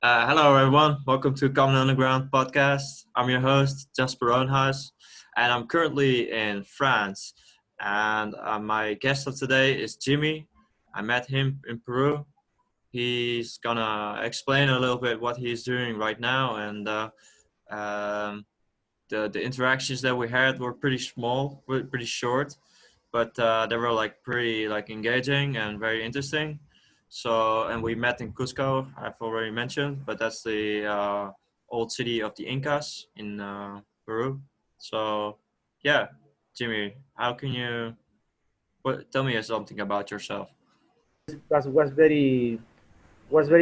Hello, everyone. Welcome to Common Underground podcast. I'm your host, Jasper Roenhuis, and I'm currently in France. And my guest of today is Jimmy. I met him in Peru. He's gonna explain a little bit what he's doing right now, and um, the interactions that we had were pretty small, pretty short, but they were like pretty like engaging and very interesting. So, and we met in Cusco. I've already mentioned, but that's the old city of the Incas in Peru. So, yeah, Jimmy, how can you tell me something about yourself? That was very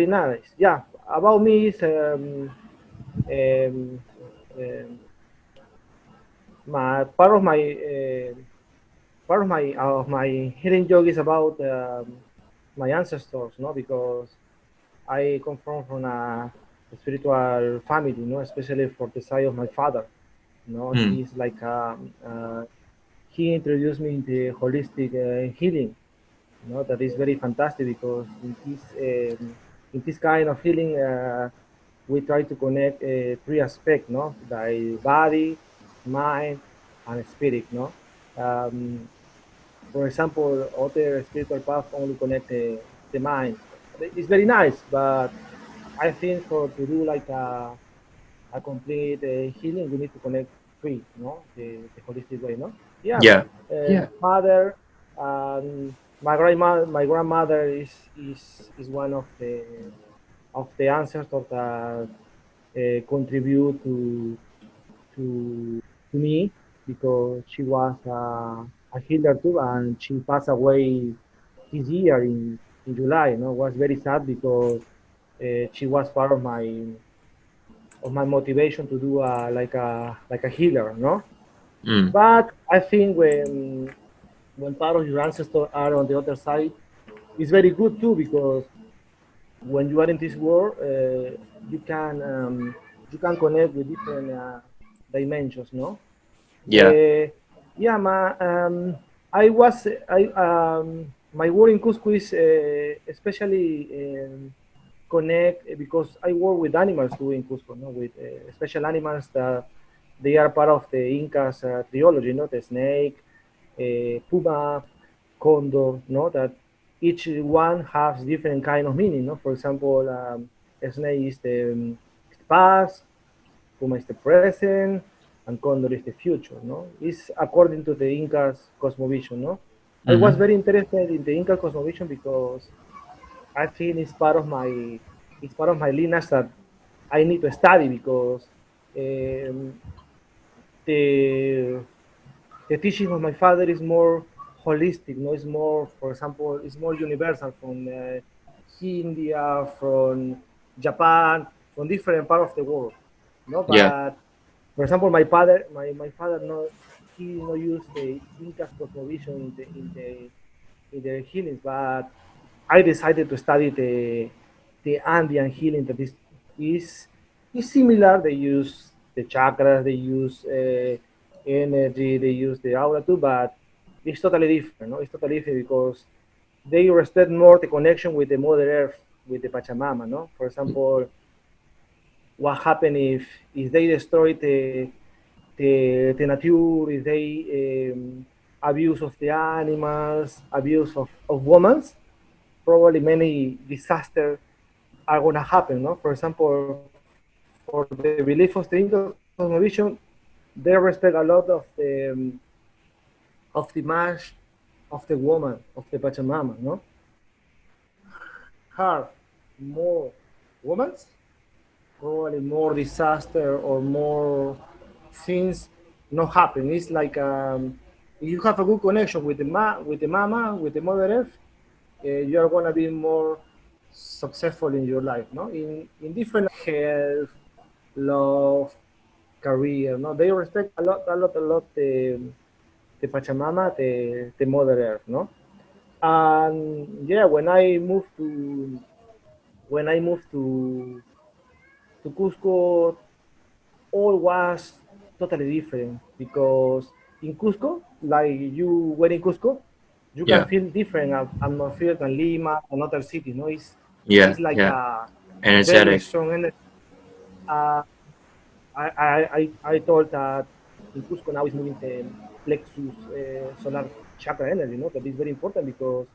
nice. Yeah, about me is um, um, my part of my hidden joke is about my ancestors, no, because I come from a spiritual family, especially for the side of my father. Hmm. He's like he introduced me into holistic healing. That is very fantastic because in this kind of healing, we try to connect three aspects, no, the body, mind, and spirit, no. Um, for example, other spiritual paths only connect the mind. It's very nice, but I think for to do like a complete healing, we need to connect three, no, the holistic way, no. Yeah, Yeah. my father, my grandmother is one of the ancestors that contribute to me because she was a healer too, and she passed away this year in July. It was very sad because she was part of my motivation to do like a healer, no. Hmm. But I think when part of your ancestors are on the other side, it's very good too because when you are in this world, you can um, you can connect with different dimensions, no? Yeah. Uh, yeah, my work in Cusco is especially connect because I work with animals too in Cusco, no? With special animals that they are part of the Incas trilogy, no? The snake, puma, condor, no? That each one has different kind of meaning, no? For example, a snake is the past, puma is the present, and condor is the future, no? It's according to the Incas cosmovision, no? I was Mm-hmm. very interested in the Inca cosmovision because I think it's part of my lineage that I need to study because um, the the teaching of my father is more holistic. No, it's more, for example, it's more universal from India, from Japan, from different part of the world. No, Yeah. but for example, my father, no, he no use the Inca's cosmovision in the healings, but I decided to study the Andean healing that is is similar. They use the chakras, they use energy, they use the aura too, but it's totally different. No, it's totally different because they respect more the connection with the Mother Earth, with the Pachamama. No, for example, what happened if they destroy the nature, if they abuse of the animals, abuse of women, probably many disasters are going to happen. No, for example, for the belief of the Inca cosmovision, they respect a lot of the march of the woman of the Pachamama. No, her more women, probably more disaster or more things not happen. It's like if you have a good connection with with the mama, with the Mother Earth, you are gonna be more successful in your life, no? In different health, love, career, no? They respect a lot the Pachamama, the Mother Earth, no? And yeah, when I moved to Cusco, all was totally different because in Cusco, like you were in Cusco, you can Yeah. feel different atmosphere than Lima and other cities. No, Yeah. it's like Yeah. very Energetic. strong energy. Uh, I told that in Cusco now is moving the plexus solar chakra energy. That is very important because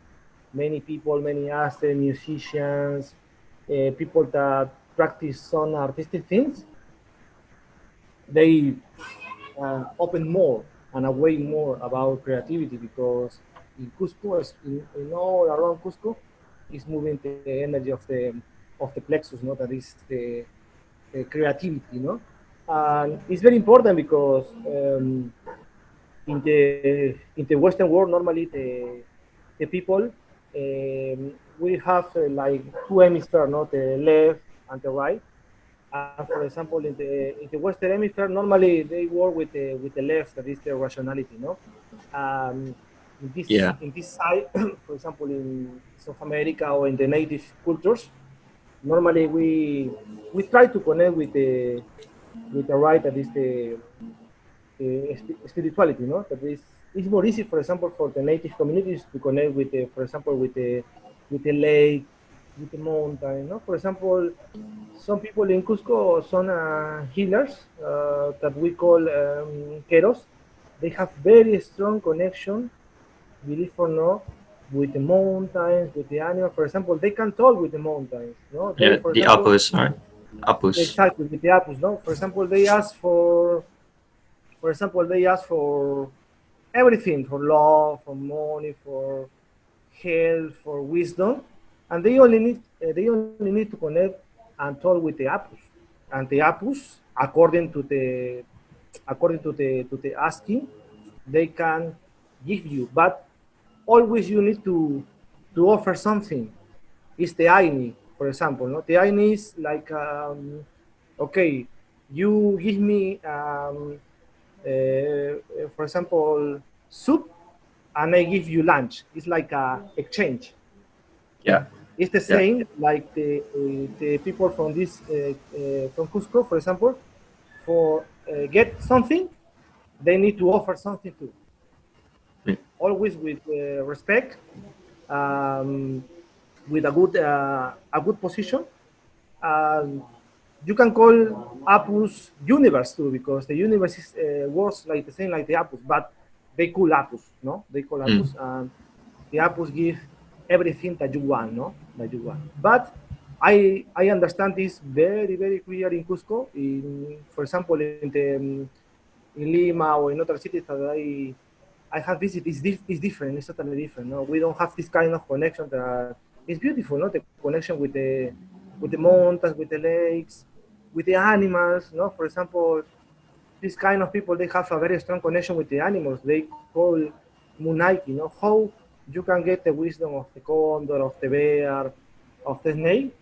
many people, many artists, musicians, people that practice some artistic things, they open more and away more about creativity because in Cusco, in all around Cusco, is moving the energy of the plexus, that is the creativity, and it's very important because in the Western world normally the people we have like two hemispheres, the left and the right. And for example, in the Western Hemisphere, normally they work with the left, that is the rationality, in this Yeah. in this side, for example, in South America or in the native cultures, normally we try to connect with the right, that is the spirituality, That is it's more easy, for example, for the native communities to connect with for example, with the lake, with the mountain, For example, some people in Cusco, some healers that we call queros, they have very strong connection, believe or not, with the mountains, with the animal. For example, they can talk with the mountains. They, Yeah. for The example, opus, right? Opus. exactly with the apples. For example, they ask for everything, for love, for money, for health, for wisdom, and they only need to connect and talk with the apus, and the apus, according to the asking, they can give you, but always you need to offer something. It's the aini, for example. No? The aini is like, okay, you give me, for example, soup, and I give you lunch. It's like a exchange. Yeah. It's the Yeah. same like the people from Cusco, for example, for get something, they need to offer something too. Yeah. Always with respect, um, with a good position. Um, you can call Apus universe too, because the universe works like the same like the Apus, but they call Apus, no? They call Mm. Apus, and the Apus give everything that you want, no? That you want. But I understand this very very clear in Cusco. For example, in Lima or in other cities that I have visited, is different. It's totally different. No, we don't have this kind of connection that is beautiful. No, the connection with the mountains, with the lakes, with the animals. No, for example, this kind of people, they have a very strong connection with the animals. They call Munaiki. How you can get the wisdom of the condor, of the bear, of the snake.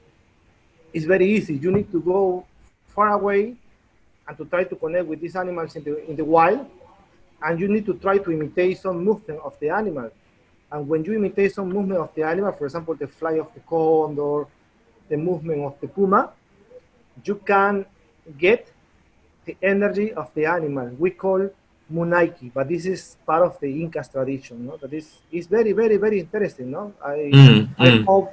It's very easy. You need to go far away and to try to connect with these animals in the wild, and you need to try to imitate some movement of the animal. And when you imitate some movement of the animal, for example, the fly of the condor, the movement of the puma, you can get the energy of the animal. We call munaiki, but this is part of the Inca's tradition. That is very, very, very interesting. Mm. I Mm. hope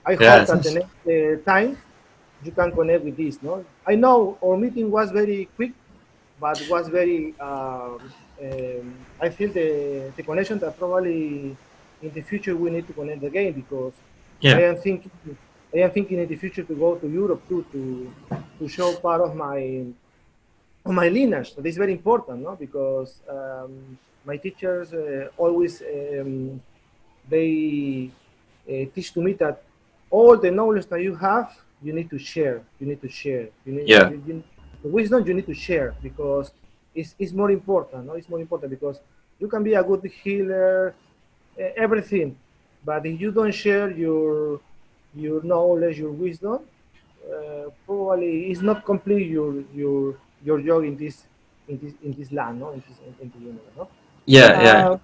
I Yeah. hope that the next time you can connect with this. I know our meeting was very quick, but was very. I feel the connection that probably in the future we need to connect again, because I Yeah. am thinking I am thinking in the future to go to Europe too, to show part of my lineage. That is very important, no? Because my teachers always they teach to me that all the knowledge that you have, you need to share. You need to share. Yeah. The wisdom you need to share, because it's more important. No, it's more important because you can be a good healer, everything, but if you don't share your knowledge, your wisdom, probably it's not complete your job in this land, no, in the universe, no. Yeah. Yeah. Um,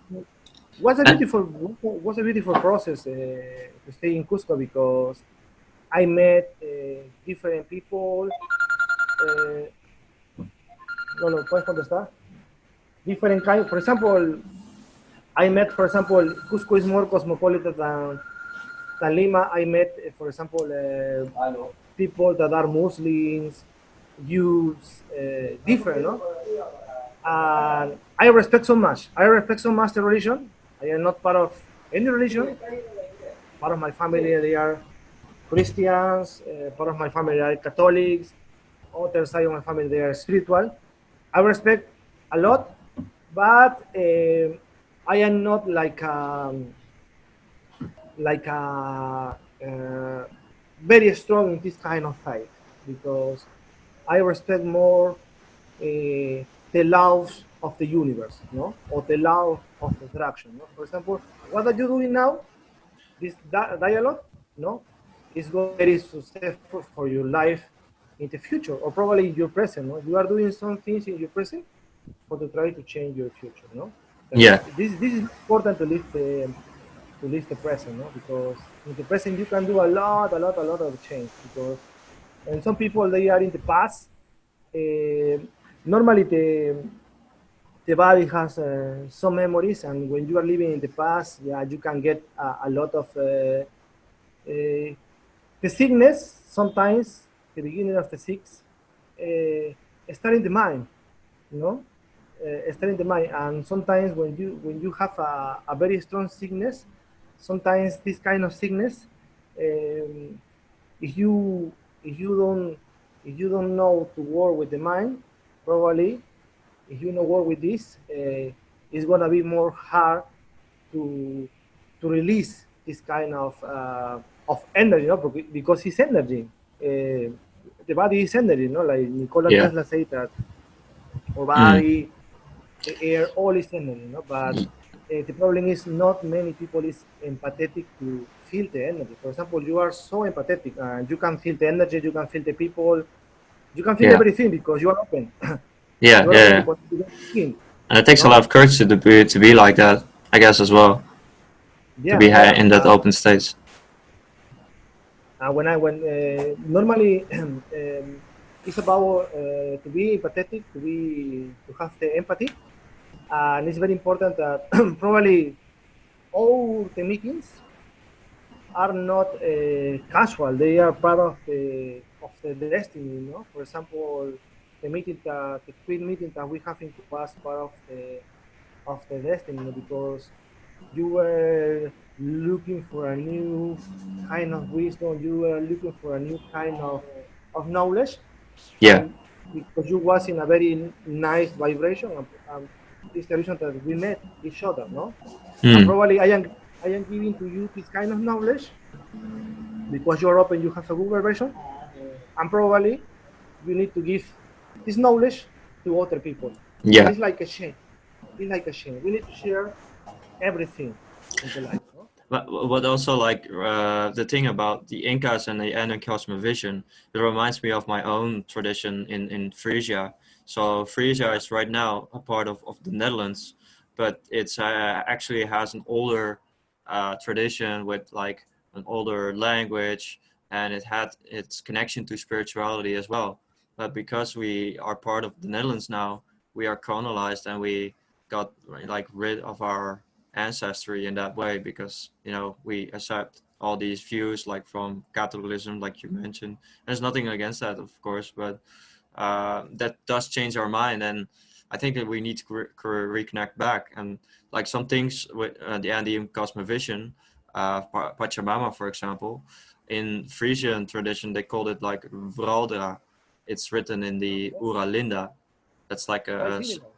was a And beautiful was a beautiful process to stay in Cusco, because I met different people. No, no, ¿puedes contestar? Different kind. For example, I met, for example, Cusco is more cosmopolitan than Lima. I met, for example, people that are Muslims, Jews, different, no? And I respect so much. I respect so much the religion. I am not part of any religion. Part of my family they are Christians. Part of my family are Catholics. Other side of my family they are spiritual. I respect a lot, but I am not like very strong in this kind of faith because I respect more the laws of the universe, no, or the law of attraction. No? For example, what are you doing now? This dialogue, no, is going to be very successful for your life in the future, or probably in your present. No, you are doing some things in your present for to try to change your future. No, that Yeah. this is important to live the present, no, because in the present you can do a lot of change because and some people they are in the past. Uh, Normally the body has some memories, and when you are living in the past, yeah, you can get a lot of the sickness. Sometimes the beginning of the sickness start in the mind, you know, start in the mind, and sometimes when you have a very strong sickness, sometimes this kind of sickness, um, if you if you don't if you don't know to work with the mind, probably if you know work with this, it's gonna be more hard to release this kind of energy, you know, because it's energy. The body is energy, you know, like Nikola Yeah. Tesla said that our Mm. body, the air, all is energy, you know. But the problem is not many people is empathetic to feel the energy. For example, you are so empathetic, and you can feel the energy, you can feel the people, you can feel Yeah. everything because you are open. Yeah. You are Yeah. open to Yeah. continue thinking, And it takes a no? lot of courage to be like that, I guess, as well. To Yeah, be yeah. in that open state. When normally it's about to be empathetic, to have the empathy, and it's very important that probably all the meetings are not casual. They are part of the destiny. You know, for example, the quick meeting that we have in was part of the destiny, you know, because you were looking for a new kind of wisdom, you were looking for a new kind of knowledge, Yeah. and because you was in a very nice vibration, it's the reason that we met each other, no? And Mm. probably I am giving to you this kind of knowledge because you're open, you have a good vibration, and probably you need to give this knowledge to other people. And Yeah. it's like a chain. It's like a chain. We need to share everything in the life. No? But also like the thing about the Incas and the Andean Cosmovision, it reminds me of my own tradition in Frisia. So Frisia is right now a part of the Netherlands, but it's actually has an older tradition with like an older language, and it had its connection to spirituality as well. But because we are part of the Netherlands now, we are colonized and we got like rid of our ancestry in that way because we accept all these views like from Catholicism, like you mentioned. There's nothing against that, of course, but that does change our mind, and I think that we need to reconnect back. And like some things with the Andean Cosmovision, Pachamama, for example, in Frisian tradition they called it like Vraldra. It's written in the Uralinda. That's like Quite similar.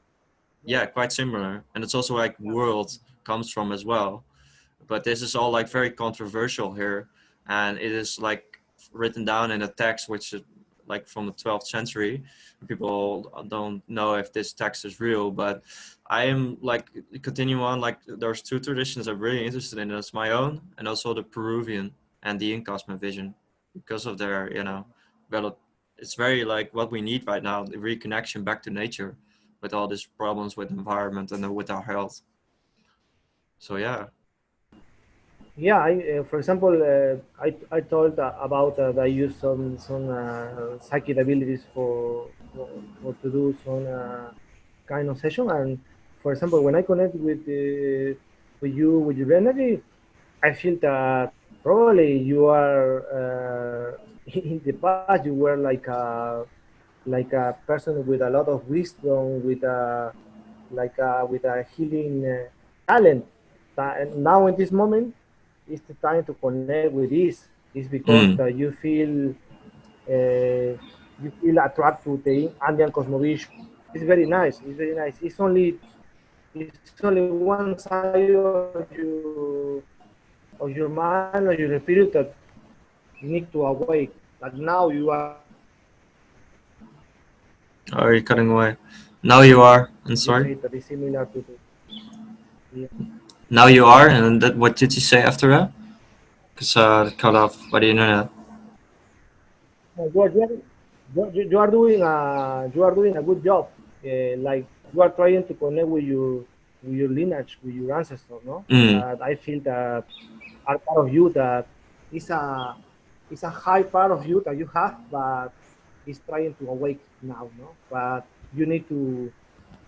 Yeah. yeah, quite similar, and it's also like world comes from as well. But this is all like very controversial here, and it is like written down in a text which is like from the 12th century. People don't know if this text is real, but I am like continue on. Like there's two traditions I'm really interested in. It's my own and also the Peruvian and the Inca Cosmovision because of their well, it's very like what we need right now, the reconnection back to nature with all these problems with environment and with our health. So yeah. Yeah, for example, I told about that I use some psychic abilities for to do some kind of session. And for example, when I connect with you with your energy, I feel that probably you are in the past you were like a person with a lot of wisdom, with a healing talent. And now in this moment, it's the time to connect with this. It's because that Mm. you feel attracted to the Andean Cosmovision. It's very nice. It's very nice. It's only one side of your mind or your spirit that you need to awake. Like now you are Are you cutting away? Now you are. I'm you sorry. say that is similar to the Now you are, and that, what did you say after that? Because it cut off by the internet. you are doing a good job. Like you are trying to connect with your lineage, with your ancestors. No, Mm. that I feel that are part of you that is a is a high part of you that you have, but is trying to awake now. No, but you need to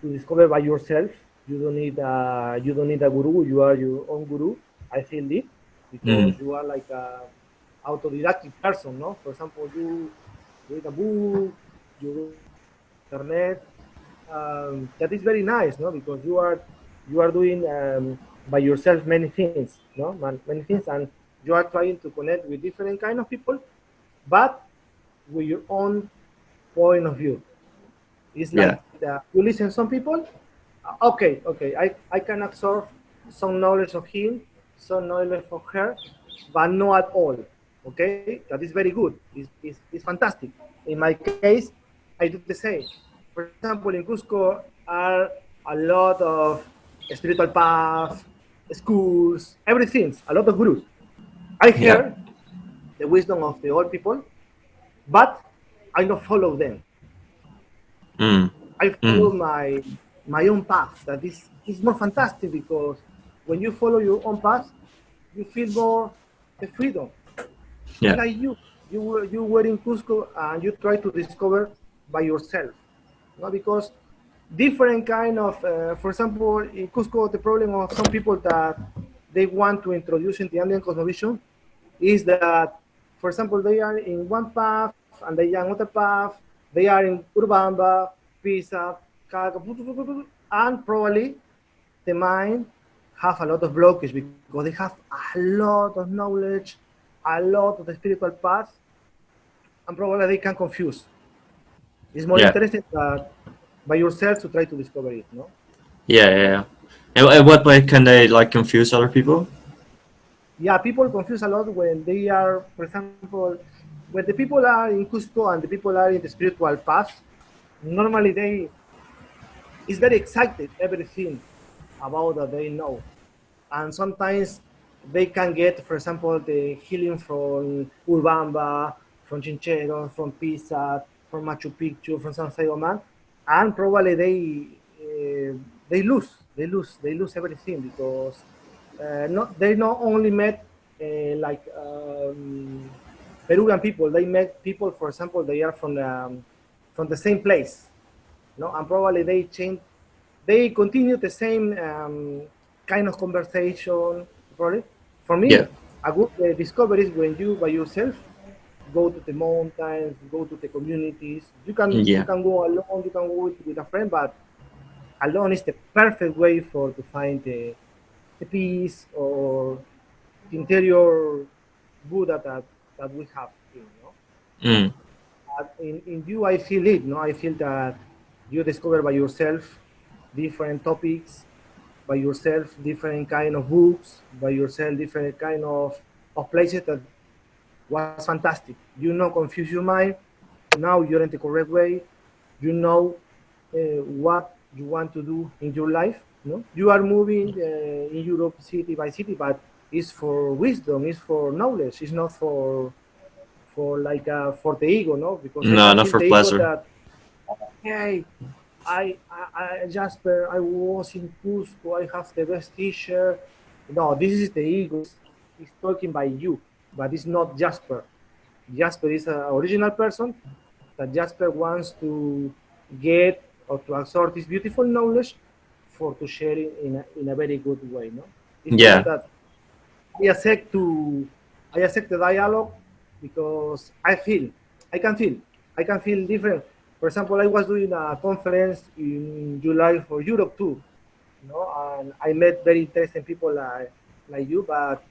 discover by yourself. You don't need a guru. You are your own guru. I feel it because Mm. you are like a autodidactic person. No, for example, you read a book, you read internet. That is very nice, no? Because you are doing by yourself many things, no? Many things, and you are trying to connect with different kind of people, but with your own point of view. It's Yeah. like you listen some people. Okay, I can absorb some knowledge of him, some knowledge of her, but not at all. Okay, that is very good. It's fantastic. In my case, I do the same. For example, in Cusco are a lot of spiritual paths, schools, everything, a lot of gurus. I Yeah. hear the wisdom of the old people, but I don't follow them. Mm. I follow Mm. my own path. That is more fantastic because when you follow your own path, you feel more the freedom. It's Yeah. like you were in Cusco and you try to discover by yourself, no? Because different kind of, for example, in Cusco, the problem of some people that they want to introduce in the Andean cosmovision is that, for example, they are in one path and they are in another path. They are in Urbamba, Pisa, and probably the mind have a lot of blockage because they have a lot of knowledge, a lot of the spiritual path, and probably they can confuse. It's more Yeah. interesting that by yourself to try to discover it, no? Yeah. Yeah. Yeah. In what way can they like confuse other people? Yeah, people confuse a lot when they are, for example, when the people are in Cusco and the people are in the spiritual path. Normally, they is very excited everything about that they know, and sometimes they can get, for example, the healing from Urbamba, from Chinchero, from Pisa, from Machu Picchu, from San Sayoman, and probably they lose everything because not they not only met like Peruvian people, they met people, for example, they are from the same place, no, and probably they change, they continue the same kind of conversation. Probably, for Yeah. me, a good discovery is when you by yourself go to the mountains, go to the communities. You Yeah. can go alone, you can go with a friend, but alone is the perfect way for to find the peace or the interior Buddha that we have in, no? Mm. In you, I feel it. No, I feel that you discover by yourself different topics, by yourself different kind of books, by yourself different kind of places that was fantastic. You know, confuse your mind. Now you're in the correct way. You know what you want to do in your life. No, you are moving in Europe city by city, but it's for wisdom, it's for knowledge, it's not for the ego, no? Because No, not sometimes it's for the ego pleasure. that, hey, Jasper, I was in Cusco, I have the best teacher. No, this is the ego. It's talking by you, but it's not Jasper. Jasper is an original person that Jasper wants to get or to absorb this beautiful knowledge for to share it in a very good way. No, it's better Yeah. that I accept to I accept the dialogue because I can feel, I can feel different. For example, I was doing a conference in July for Europe too, you know, and I met very interesting people like you. But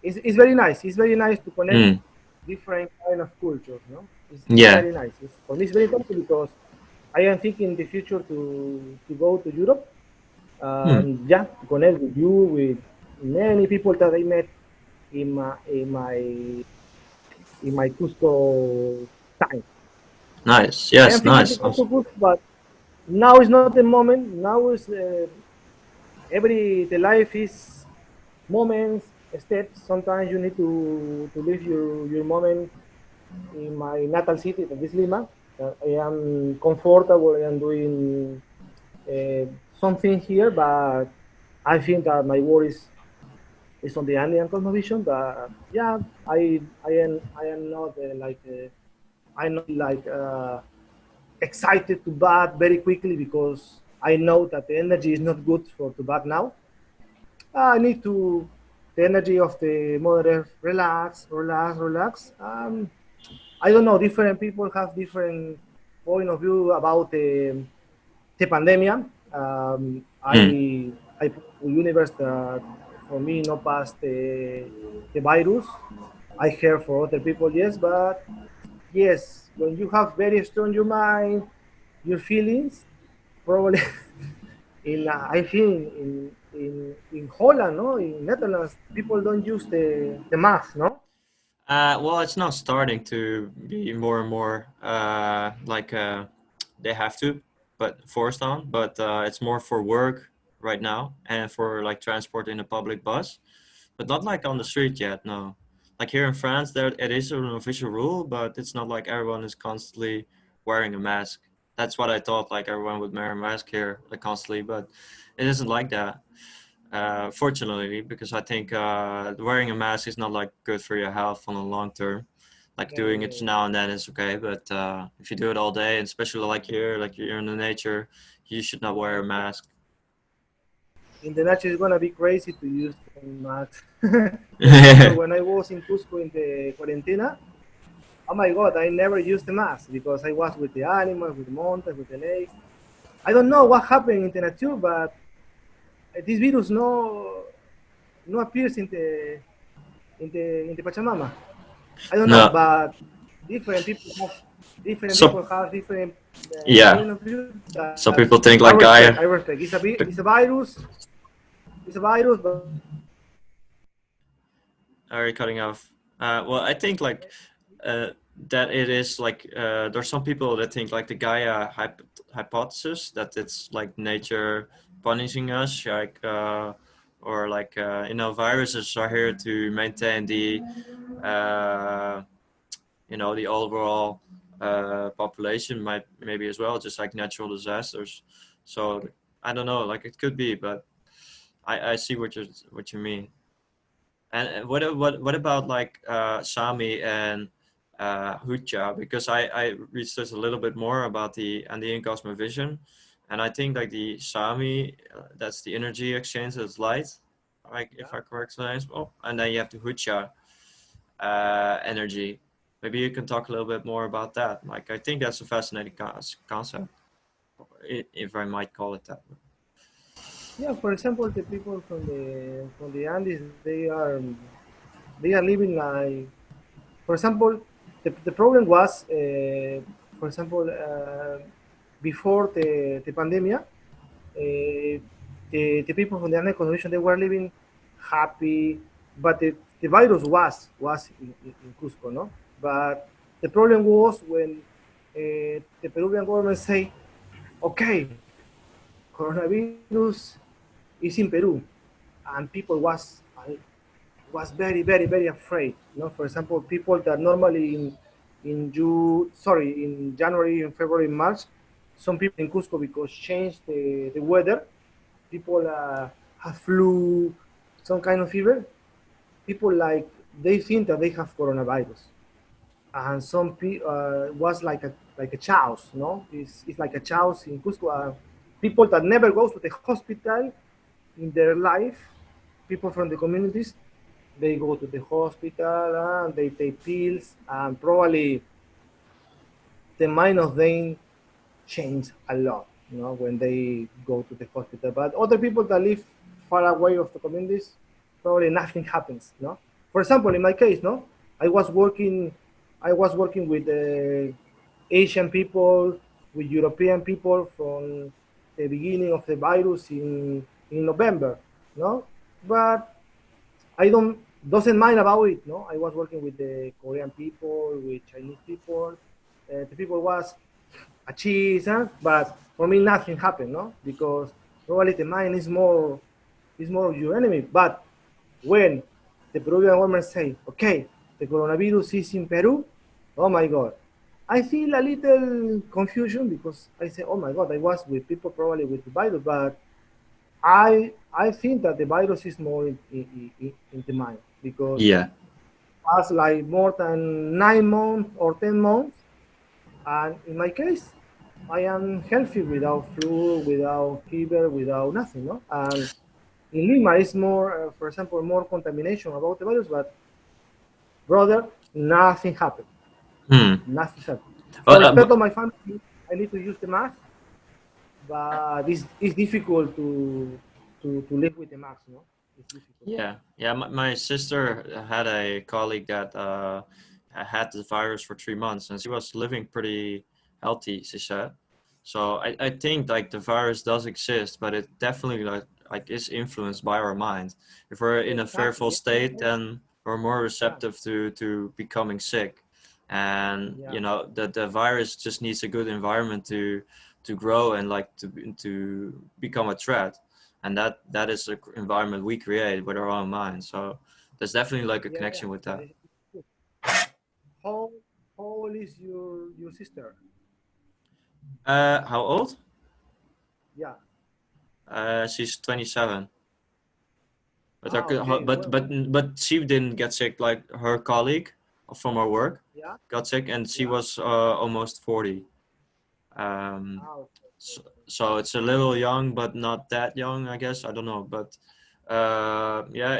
it's very nice. It's very nice to connect Mm. different kind of cultures. No, it's Yeah. very nice. For me, it's very important because I am thinking in the future to go to Europe. Mm. Yeah, to connect with you, with many people that I met in my Cusco time. Nice. I am Yes. thinking to Nice. go to Cusco, but now is not the moment. Now is the life is moments, steps. Sometimes you need to live your moment in my natal city, that is Lima. I am comfortable. I am doing uh, something here, but I think that my work is on the Andean Cosmovision. But yeah, I am not I'm not like excited to bat very quickly because I know that the energy is not good for to bat now. I need to the energy of the Mother Earth. Relax, relax, relax. I don't know. Different people have different point of view about the pandemic. Mm. I put the universe that for me no pass the virus. I hear for other people yes, but yes, when you have very strong your mind, your feelings, probably I think in Holland, no, in Netherlands, people don't use the mask, no. Well, it's now starting to be more and more they have to, but forced on. But it's more for work right now and for like transport in a public bus, but not like on the street yet. No, like here in France, there it is an official rule, but it's not like everyone is constantly wearing a mask. That's what I thought. Like everyone would wear a mask here like constantly, but it isn't like that. Fortunately, because I think wearing a mask is not like good for your health on the long term. Like No, no, doing no, it no. now and then is okay, but if you do it all day, and especially like here, like you're in the nature, you should not wear a mask. In the nature, it's gonna be crazy to use the mask. For example, when I was in Cusco in the quarantena, oh my God, I never used the mask because I was with the animals, with the mountains, with the lakes. I don't know what happened in the nature, but this virus no appears in the Pachamama. I don't know, No, but different people have different so people have different yeah, point of view that some people I think like respect. I Gaia. respect. It's a virus. It's a virus, but Are you cutting off? Well, I think like uh, that it is like there's some people that think like the Gaia hypothesis that it's like nature punishing us, like or like viruses are here to maintain the uh, the overall population might maybe as well, just like natural disasters. So I don't know, like it could be, but I see what you mean. And what about like Sami and Hutja? Because I researched a little bit more about the Andean Cosmovision, and I think like the Sami, that's the energy exchange, that's light, like if yeah, I correct the oh, and then you have the Hutja energy. Maybe you can talk a little bit more about that. Like I think that's a fascinating concept, if I might call it that. yeah. For example, the people from the Andes, they are living like. For example, the problem was, for example, before the pandemic, the people from the Andean Convention they were living happy, but the virus was in Cusco, no. But the problem was when the Peruvian government say, okay, coronavirus is in Peru, and people was very afraid. You know, for example, people that normally in January, in February, March, some people in Cusco because changed the weather, people have flu, some kind of fever. People like they think that they have coronavirus, and was like a chaos. No, it's like a chaos in Cusco. People that never go to the hospital in their life, people from the communities, They go to the hospital and they take pills, and probably the mind of them change a lot, when they go to the hospital. But other people that live far away of the communities, probably nothing happens. For example, in my case, I was working, I was working with Asian people, with European people from the beginning of the virus in November, no, but I don't doesn't mind about it. No, I was working with the Korean people, with Chinese people. The people was a cheese, huh? But for me nothing happened, no, because probably the mind is more your enemy. But when the Peruvian government say, okay, the coronavirus is in Peru, oh my God, I feel a little confusion because I say, oh my God, I was with people probably with the virus, but I think that the virus is more in the mind because Yeah. has like more than 9 months or 10 months, and in my case, I am healthy without flu, without fever, without nothing, no. And in Lima, it's more, for example, more contamination about the virus, but brother, nothing happened. Hmm. Nothing happened. For Well, respect of my family, I need to use the mask, but it's difficult to live with the mask, no? It's difficult. yeah, yeah. My sister had a colleague that had the virus for 3 months, and she was living pretty healthy. She said, so I think like the virus does exist, but it definitely like is influenced by our mind. If we're in a Exactly. fearful Yeah, state, yeah, then we're more yeah, receptive to becoming sick, and yeah, the virus just needs a good environment to grow and like to become a threat, and that is the environment we create with our own mind. So there's definitely like a yeah, yeah. connection with that. How how old is your sister? How old? Yeah. She's 27. But Ah, okay. but she didn't get sick like her colleague from her work Yeah, got sick, and she yeah. was almost 40. Um, Ah, okay, so, okay. so it's a little young, but not that young, I guess. I don't know, but yeah,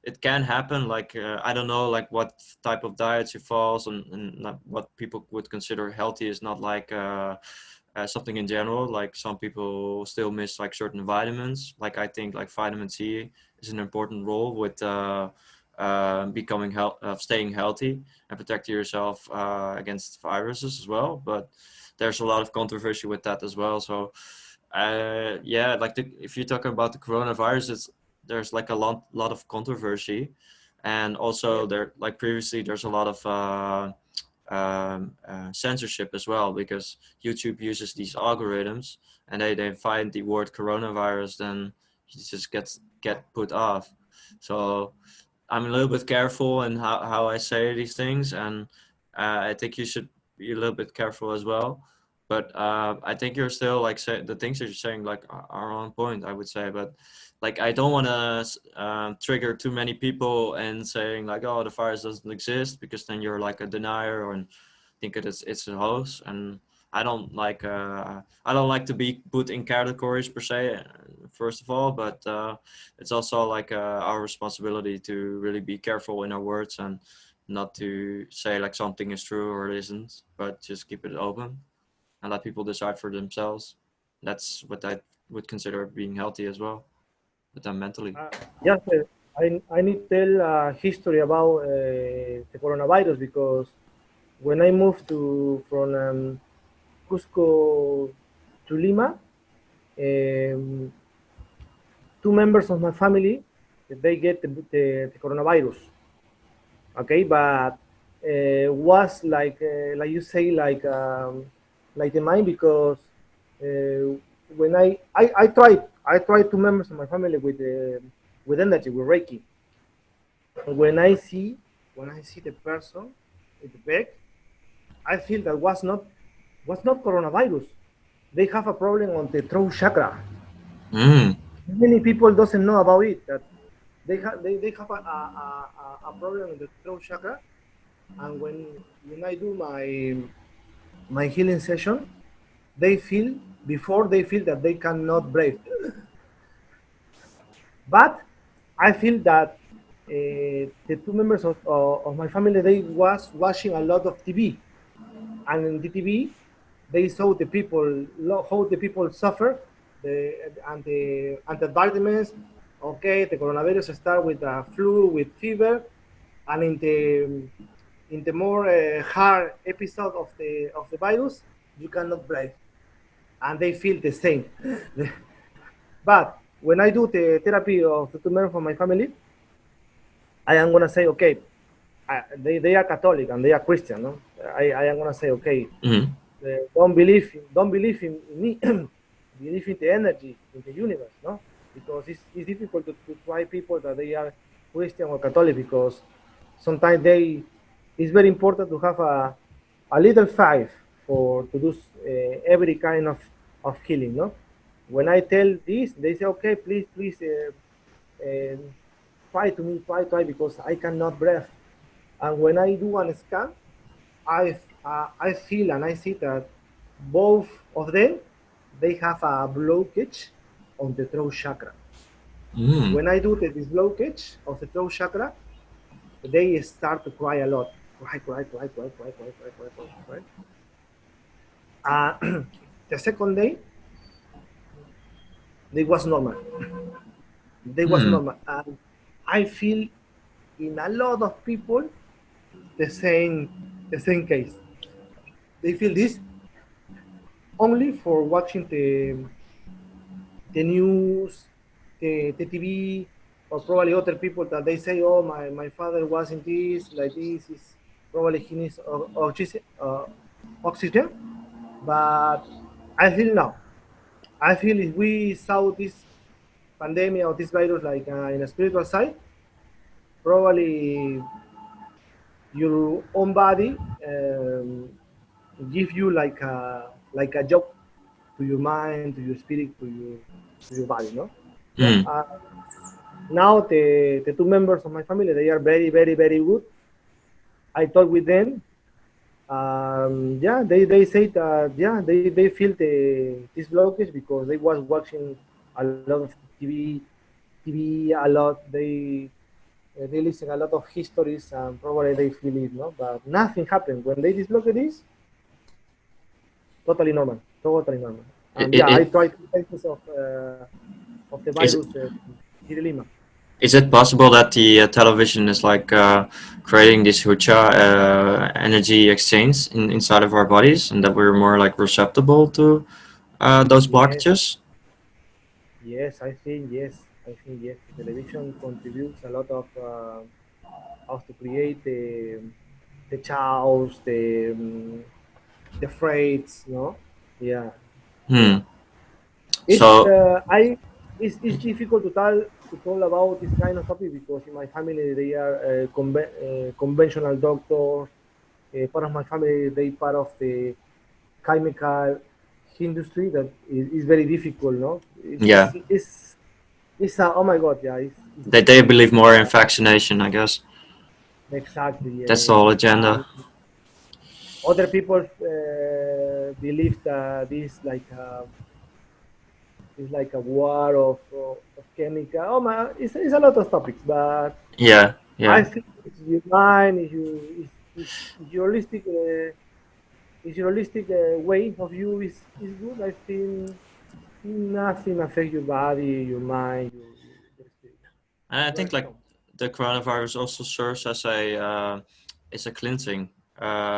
it can happen. Like I don't know, like what type of diet she follows, and not what people would consider healthy is not like something in general. Like some people still miss like certain vitamins. Like I think like vitamin C is an important role with staying healthy and protecting yourself against viruses as well. But there's a lot of controversy with that as well. So yeah, like if you're talking about the coronavirus, there's like a lot of controversy, and also Yes. there like previously there's a lot of censorship as well, because YouTube uses these algorithms, and they find the word coronavirus, then it just get put off. So I'm a little bit careful in how I say these things, and I think you should be a little bit careful as well. But I think you're still like the things that you're saying like are on point, I would say. But like I don't want to trigger too many people and saying like, oh, the virus doesn't exist, because then you're like a denier or think it's a hoax. And I don't like to be put in categories per se, first of all, but it's also like our responsibility to really be careful in our words and not to say like something is true or it isn't, but just keep it open and let people decide for themselves. That's what I would consider being healthy as well, but then mentally. Just I need to tell a history about the coronavirus because when I moved to from Cusco to Lima, um, two members of my family they get the coronavirus. Okay, but was like you say like the mine because uh, when I tried two members of my family with energy with Reiki. When I see the person with the bag, I feel that was not coronavirus. They have a problem on the throat chakra. Mm. Many people doesn't know about it. That they have a problem in the throat chakra. And when I do my healing session, they feel before they feel that they cannot breathe. But I feel that the two members of my family, they was watching a lot of TV, and in the TV they saw the people how the people suffer, the and the vitamins. Okay, the coronavirus start with a flu, with fever, and in the more hard episode of the virus, you cannot breathe, and they feel the same. But when I do the therapy of the two members from my family, I am gonna say, okay, they are Catholic and they are Christian, no? I am gonna say, okay, Mm. don't believe in me, believe in the energy in the universe, no? Because it's difficult to try people that they are Christian or Catholic, because sometimes they it's very important to have a little faith for to do every kind of healing, no? When I tell this, they say, okay, please uh, try to me, try, because I cannot breathe. And when I do one scan, I feel and I see that both of them, they have a blockage on the throat chakra. Mm. When I do this blockage of the throat chakra, they start to cry a lot. Cry. The second day, they was normal. They was Mm. normal. And I feel in a lot of people the same case. They feel this only for watching the news, the TV, or probably other people that they say, oh, my father was in this, like this, is probably he needs oxygen. But I feel now, I feel if we saw this pandemic or this virus like in a spiritual side, probably your own body give you like a job to your mind, to your spirit, to your body, no? Yeah. Mm. Now the two members of my family, they are very good. I talk with them. Yeah, they say that yeah they feel this blockage because they was watching a lot of TV a lot. They listen a lot of histories and probably they feel it, no? But nothing happened when they disblock this. Totally normal. And It, yeah, I it, tried two cases of the is virus here in Lima. is it possible that the television is like creating this hucha energy exchange inside of our bodies, and that we're more like receptible to those Yes, blockages? yes, I think yes. The television contributes a lot of to create the chaos, the freights, no? Yeah, yeah. Hmm. It's So I it's difficult to talk about this kind of topic because in my family they are conventional doctors. Part of my family they part of the chemical industry that is very difficult. No, yeah, it's oh my god, yeah, they it's believe more in vaccination, I guess. exactly, That's the whole and agenda. other people believe that this it's like a war of chemical. Oh my, it's a lot of topics, but Yeah, I yeah. think it's your mind, if your holistic, if your holistic way of you is good. I think nothing affects your body, your mind, your spirit. And I You are think like strong. the coronavirus also serves as a it's a cleansing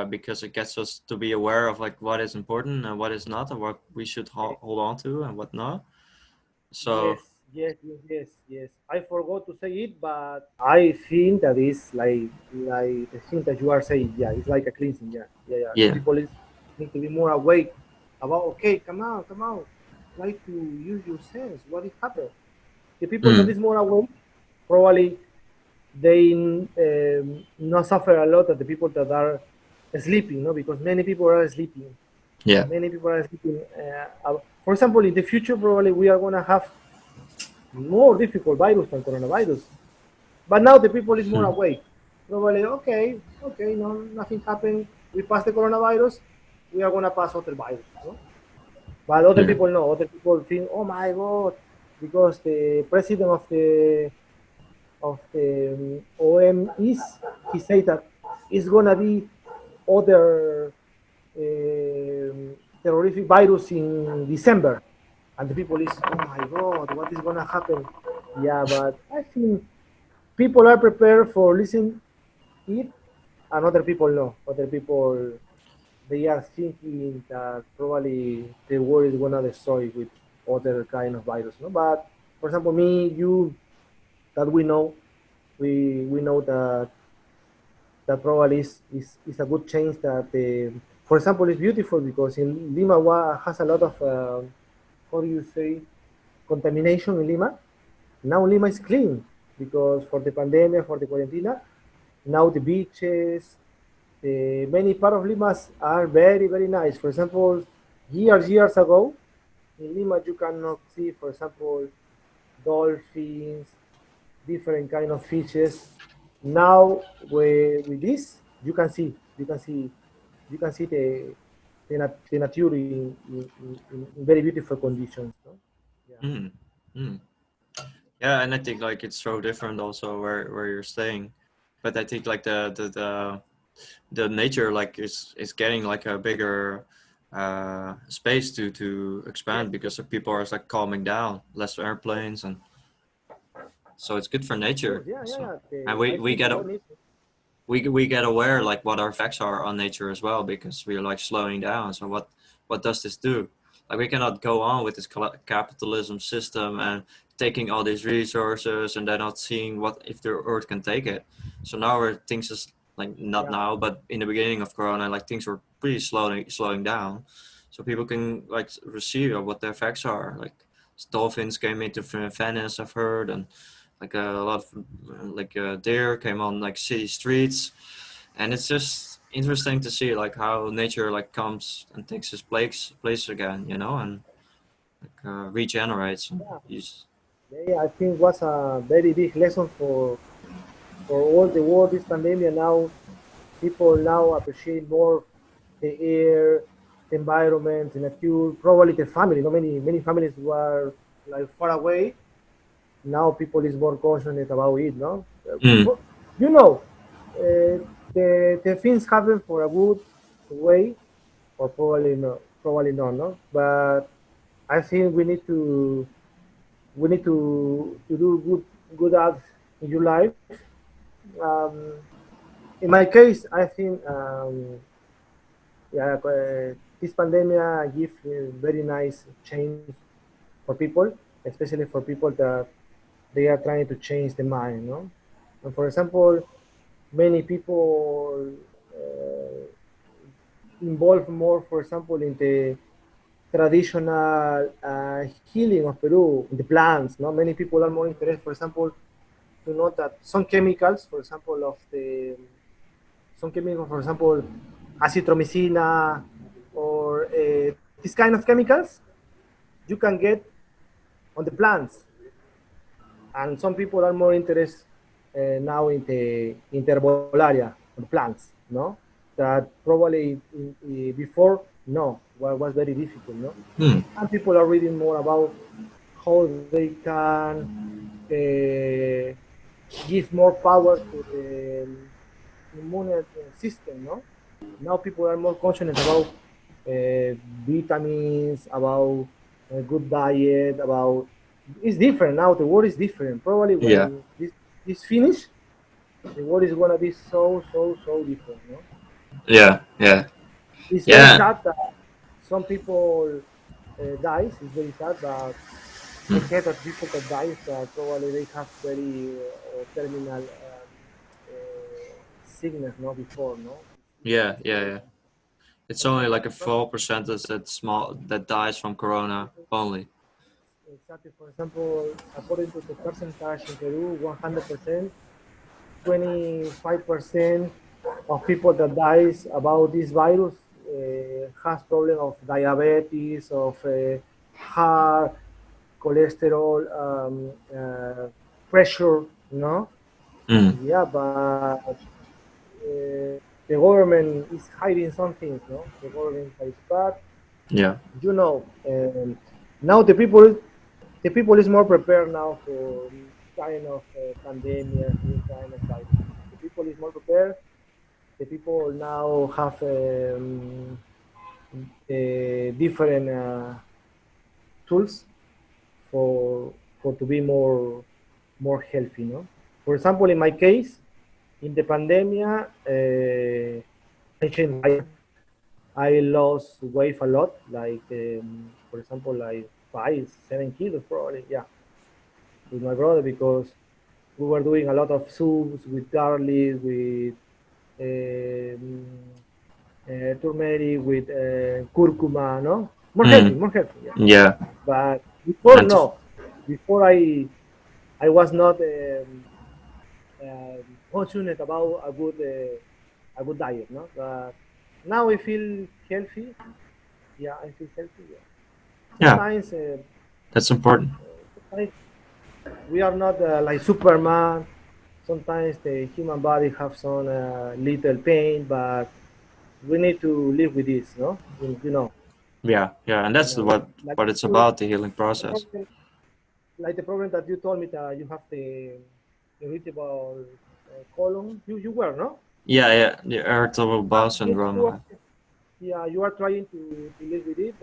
because it gets us to be aware of like what is important and what is not, and what we should Yes, hold on to and what not. yes, So yes. I forgot to say it, but I think that is like the thing that you are saying. Yeah, it's like a cleansing. Yeah. The yeah. people is need to be more awake about. Okay, come on. Try to use your sense. What is happening? The people that Mm. is more awake probably they not suffer a lot of the people that are sleeping, no? Because many people are sleeping. Yeah. Many people are sleeping. For example, in the future, probably we are gonna have more difficult virus than coronavirus. But now the people is more Hmm. awake. Probably, okay, no, nothing happened. We passed the coronavirus. We are gonna pass other virus, no? But other Yeah. people no. Other people think, oh my god, because the president of the OMS, he said that it's gonna be other terrorific virus in December, and the people is, oh my God, what is gonna happen? Yeah, but I think people are prepared for listening it, and other people no. Other people they are thinking that probably the world is gonna destroy with other kind of virus. No, but for example, me, you, that we know, we know that probably is a good change that for example it's beautiful because in Lima has a lot of how do you say contamination in Lima. Now Lima is clean because for the pandemic, for the quarantena, now the beaches, the many part of Lima are very very nice. For example, years ago in Lima you cannot see, for example, dolphins, different kind of fishes. Now with this, you can see the nature in very beautiful conditions. No? Yeah. Mm. Mm. Yeah, and I think like it's so different also where you're staying, but I think like the nature like is getting like a bigger space to Yes, expand because of people are like calming down, less airplanes, and so it's good for of course. nature. Yeah, yeah, So yeah. and I we think the get world a, needs. we get aware like what our effects are on nature as well because we're like slowing down. So what does this do? Like we cannot go on with this capitalism system and taking all these resources and then not seeing what if the earth can take it. So now where things is like not Yeah, now but in the beginning of corona like things were pretty slowing down so people can like receive what the effects are like dolphins came into Venice I've heard and like a lot of like deer came on like city streets, and it's just interesting to see like how nature like comes and takes its place again, you know, and like regenerates. And yeah, you yeah. I think was a very big lesson for all the world. This pandemic now, people now appreciate more the air, the environment, the nature, probably the family. No, many families were like far away. Now people is more conscious about it. No, mm, for, you know, the things happen for a good way, or probably not. No, but I think we need to do good acts in your life. Um, in my case, I think yeah, this pandemic give very nice change for people, especially for people that they are trying to change the mind. No, and for example, many people involved more, for example, in the traditional healing of Peru, in the plants. No, many people are more interested, for example, to know that some chemicals, for example, of the some chemicals, for example, azithromycina or this kind of chemicals, you can get on the plants. And some people are more interested now in the herbolaria, on the plants, no? That probably before, no, was very difficult, no? mm, And people are reading more about how they can give more power to the immune system, no? Now people are more conscious about vitamins, about good diet, about it's different now. The world is different. Probably yeah, when this finish, the world is gonna be so different. No, yeah, it's very yeah. sad that some people dies. It's very sad, but I Mm, heard that people that dies that probably they have very terminal sickness. No, before no, it's yeah, very yeah. sad. It's No, only but like a small percentage that small that dies from corona only. exactly. For example, according to the percentage in Peru, 100%, 25% of people that dies about this virus has problem of diabetes, of heart, cholesterol, pressure. No, Mm, yeah, but the government is hiding some things. No, the government hides, but yeah, you know, now the people is more prepared now for kind of pandemic, this kind of virus. The people is more prepared. The people now have different tools for to be more healthy. No, for example, in my case, in the pandemic, I changed my diet. I lost weight a lot, like for example, like 5, 7 kilos probably. Yeah, with my brother because we were doing a lot of soups with garlic, with um, turmeric, with curcuma. No, Mm. more healthy. Yeah, Yeah. but before And no, before I was not conscious about a good diet. No, but now I feel healthy. Yeah, I feel healthy. Yeah. yeah, Sometimes, that's important. sometimes we are not like Superman. Sometimes the human body have some little pain, but we need to live with this, no? Yeah, yeah, and that's Like what it's you, about, the healing the process. problem, like the problem that you told me that you have the irritable colon. You were no, Yeah, yeah, the irritable bowel you are, syndrome. yeah, you are trying to live with it.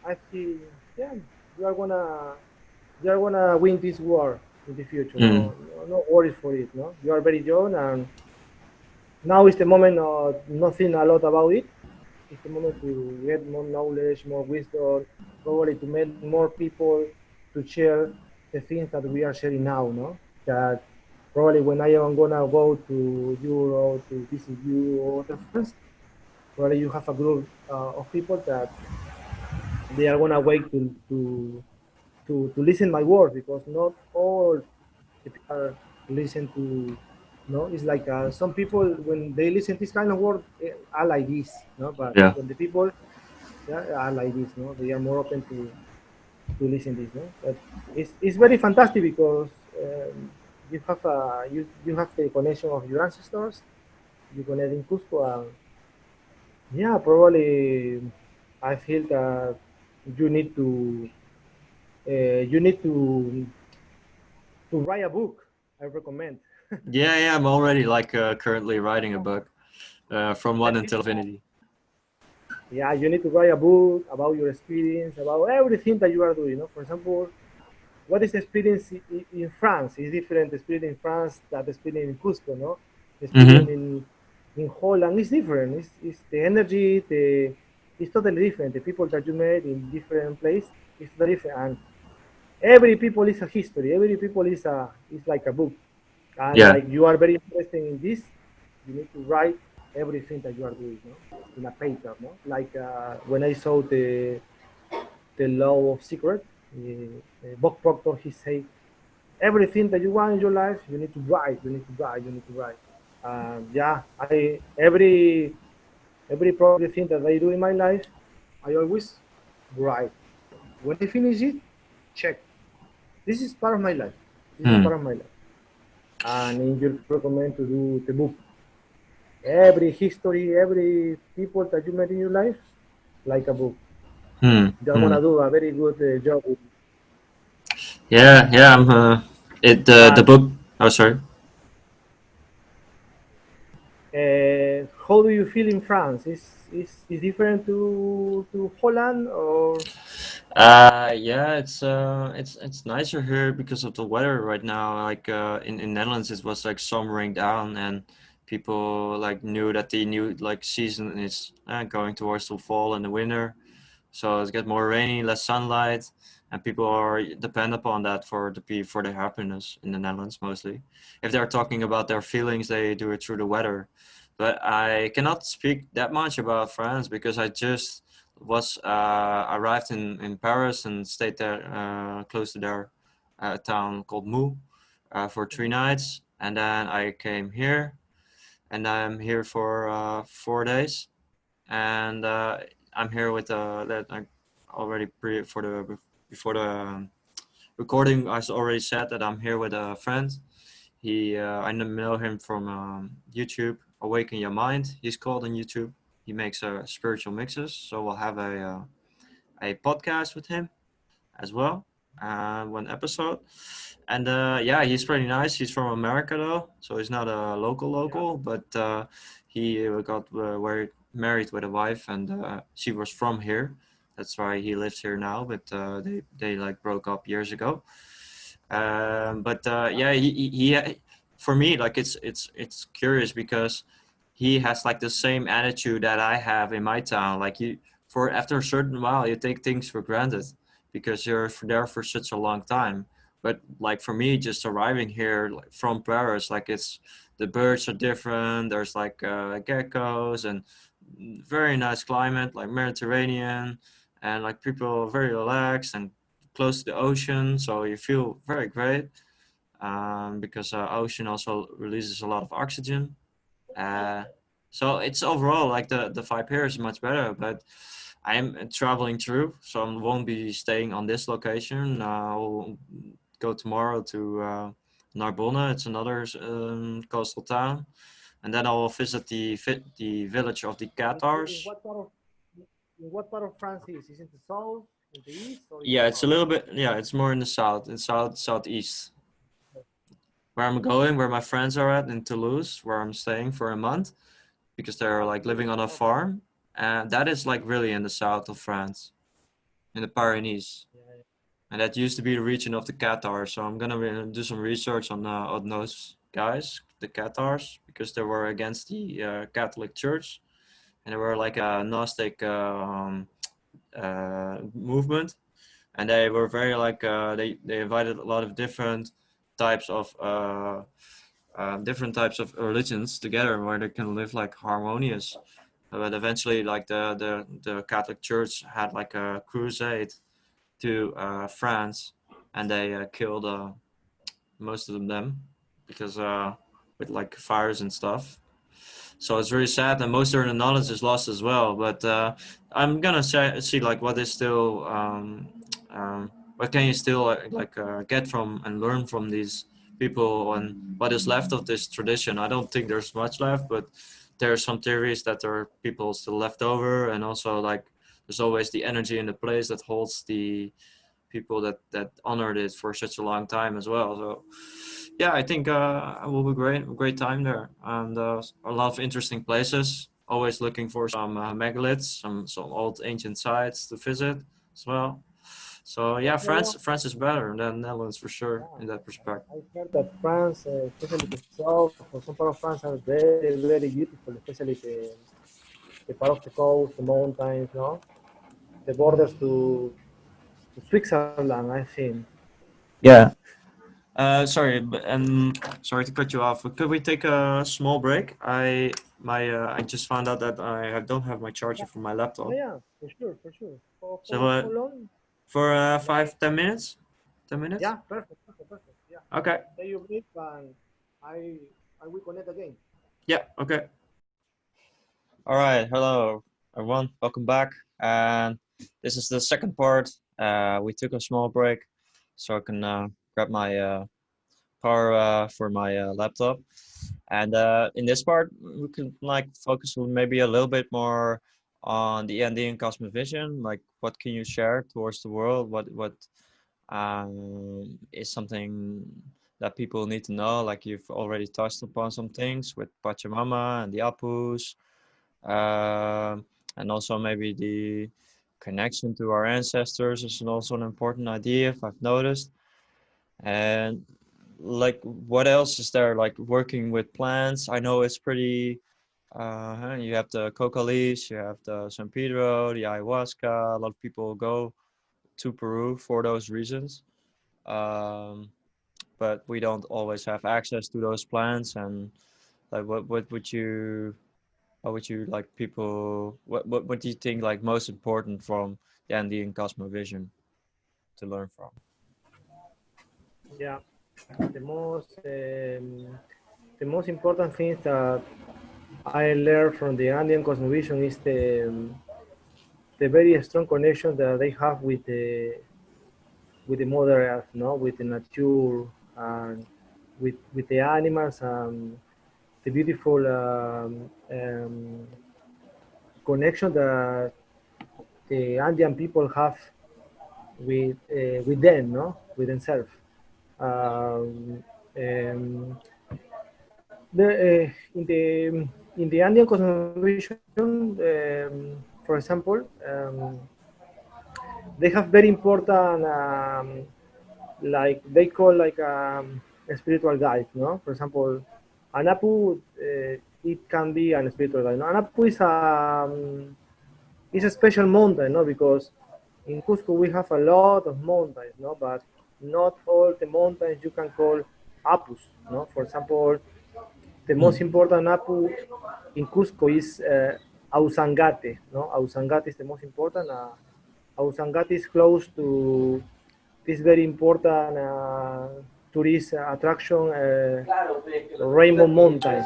I think yeah, you are gonna you are gonna win this war in the future. Mm. No worries for it. No, you are very young, and now is the moment of not think a lot about it. It's the moment to get more knowledge, more wisdom, probably to meet more people, to share the things that we are sharing now. No, that probably when I am gonna go to Europe to visit you or other friends, probably you have a group of people that they are gonna wait to listen my words because not all the people listen to. No, it's like some people when they listen this kind of word are like this. No, but Yeah, when the people yeah, are like this, no, they are more open to listen this. No, but it's very fantastic because you have the connection of your ancestors. You connect in Cusco, and yeah, probably I feel that you need to you need to write a book. I recommend. yeah, yeah. I'm already like currently writing a book, from one until infinity. Yeah, you need to write a book about your experience, about everything that you are doing. No? For example, what is the experience in France? Is different experience in France that the experience in Cusco, no? The experience Mm-hmm. in Holland is different. It's the energy, it's totally different. The people that you met in different place is totally different. And every people is a history. Every people is like a book. And Yeah, like you are very interested in this, you need to write everything that you are doing, no? In a paper, no? Like when I saw the law of secret, Bob Proctor, he say everything that you want in your life, you need to write, you need to write, you need to write. Yeah, I every probably thing that I do in my life, I always write. When I finish it, check. This is part of my life. This is hmm. part of my life. And in your recommend to do the book. Every history, every people that you met in your life, like a book. Hmm. You're Hmm. gonna do a very good job with it. Yeah, yeah. I'm it the And book. Oh, sorry. how do you feel in France? Is different to Holland or Yeah, it's nicer here because of the weather right now. Like in Netherlands, it was like summering down, and people like knew that the new like season is going towards the fall and the winter. So it's get more rainy, less sunlight, and people are depend upon that for their happiness in the Netherlands mostly. If they're talking about their feelings, they do it through the weather. But I cannot speak that much about France because I just was arrived in Paris and stayed there close to their town called Mou for 3 nights, and then I came here, and I'm here for 4 days, and I'm here with that I already for the before the recording. I already said that I'm here with a friend. I know him from YouTube. Awaken Your Mind. He's called on YouTube. He makes spiritual mixes. So we'll have a podcast with him as well. one episode. And yeah, he's pretty nice. He's from America though, so he's not a Yeah. local, but he got married with a wife, and she was from here. That's why he lives here now. But they like broke up years ago. But Yeah. yeah, for me, like it's curious because he has like the same attitude that I have in my town. Like you, for after a certain while, you take things for granted because you're there for such a long time. But like for me, just arriving here like, from Paris, like it's the birds are different. There's like geckos and very nice climate, like Mediterranean, and like people are very relaxed and close to the ocean, so you feel very great because ocean also releases a lot of oxygen. Uh, so it's overall like the vibe here is much better, but I'm traveling through, so I won't be staying on this location. I'll go tomorrow to Narbonne. It's another coastal town, and then I'll visit the village of the In Catars. what part of in what part of France is it the south, in the east, or in the Yeah, it's a north? little bit. Yeah, it's more in the south. It's southeast. Where I'm going, where my friends are at in Toulouse, where I'm staying for a month because they're like living Toulouse. on a Okay. farm, and that is like really in the south of France, in the Pyrenees, Yeah. and that used to be the region of the Catars. So I'm gonna do some research on those guys, the Catars, because they were against the Catholic Church, and they were like a Gnostic movement, and they were very like they invited a lot of different types of religions together where they can live like harmonious. But eventually, like the Catholic Church had like a crusade to France, and they killed most of them because with like fires and stuff. So it's really sad that most of the knowledge is lost as well. But I'm gonna see like what is still what can you still get from and learn from these people and what is left of this tradition. I don't think there's much left, but there are some theories that there are people still left over, and also like there's always the energy in the place that holds the people that honored it for such a long time as well. So yeah, I think it will be great time there, and a lot of interesting places. Always looking for some megaliths, some old ancient sites to visit as well. So yeah, Yeah, yeah. France is better than Netherlands for sure Yeah. in that respect. I heard that France, especially the south or some part of France, are very, very beautiful, especially the part of the coast, the mountains, no? The borders to Switzerland, I think. Yeah. Sorry, sorry to cut you off. Could we take a small break? I just found out that I don't have my charger Yeah, for my laptop. yeah, yeah, for sure, for sure. So For how long? for Yeah, 5-10 minutes, 10 minutes. yeah, perfect, perfect, perfect. Yeah, Okay. take your break and I I will connect again. Yeah. Okay. All right. Hello, everyone. Welcome back. And this is the second part. We took a small break so I can grab my power for my laptop. And in this part, we can like focus maybe a little bit more on the Andean Cosmovision. Like, what can you share towards the world? What is something that people need to know? Like you've already touched upon some things with Pachamama and the Apus, and also maybe the connection to our ancestors is also an important idea if I've noticed. And like what else is there, like working with plants? I know it's pretty you have the coca leaves, you have the San Pedro, the ayahuasca. A lot of people go to Peru for those reasons, um, but we don't always have access to those plants. And like what would you, how would you like people, what do you think like most important from the Andean Cosmovision to learn from? Yeah, the most important thing that I learned from the Andean Cosmovision is the very strong connection that they have with the Mother Earth, no, with the nature and with the animals and the beautiful connection that the Andean people have with them, no, with themselves. Um, um, in the Andean Cosmovision, for example, they have very important, like they call like a spiritual guide, no? For example, Anapu, it can be an spiritual guide. No? Anapu is a special mountain, no? Because in Cusco we have a lot of mountains, no? But not all the mountains you can call Apus, no? For example, the most important Apu in Cusco is Ausangate, no? Ausangate is the most important. Ausangate is close to this very important tourist attraction, Rainbow Mountain,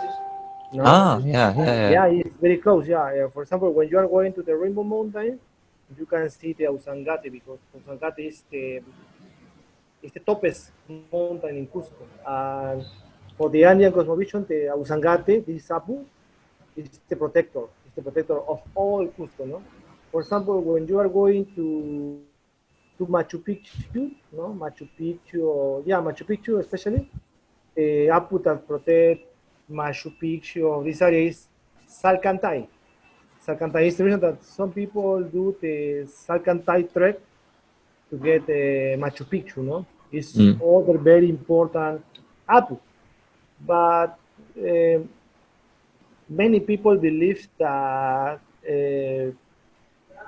no? Ah, yeah, yeah, yeah. Yeah, it's very close. Yeah. For example, when you are going to the Rainbow Mountain, you can see the Ausangate because Ausangate is the topest mountain in Cusco. And for the Andean Cosmovision, the Ausangate, this Apu, is the protector. It's the protector of all Cusco. No? For example, when you are going to Machu Picchu, no, Machu Picchu especially, Apu that protect Machu Picchu. This area is Salcantay. Salcantay is the reason that some people do the Salcantay trek to get Machu Picchu, no? It's other very important Apu. But many people believe that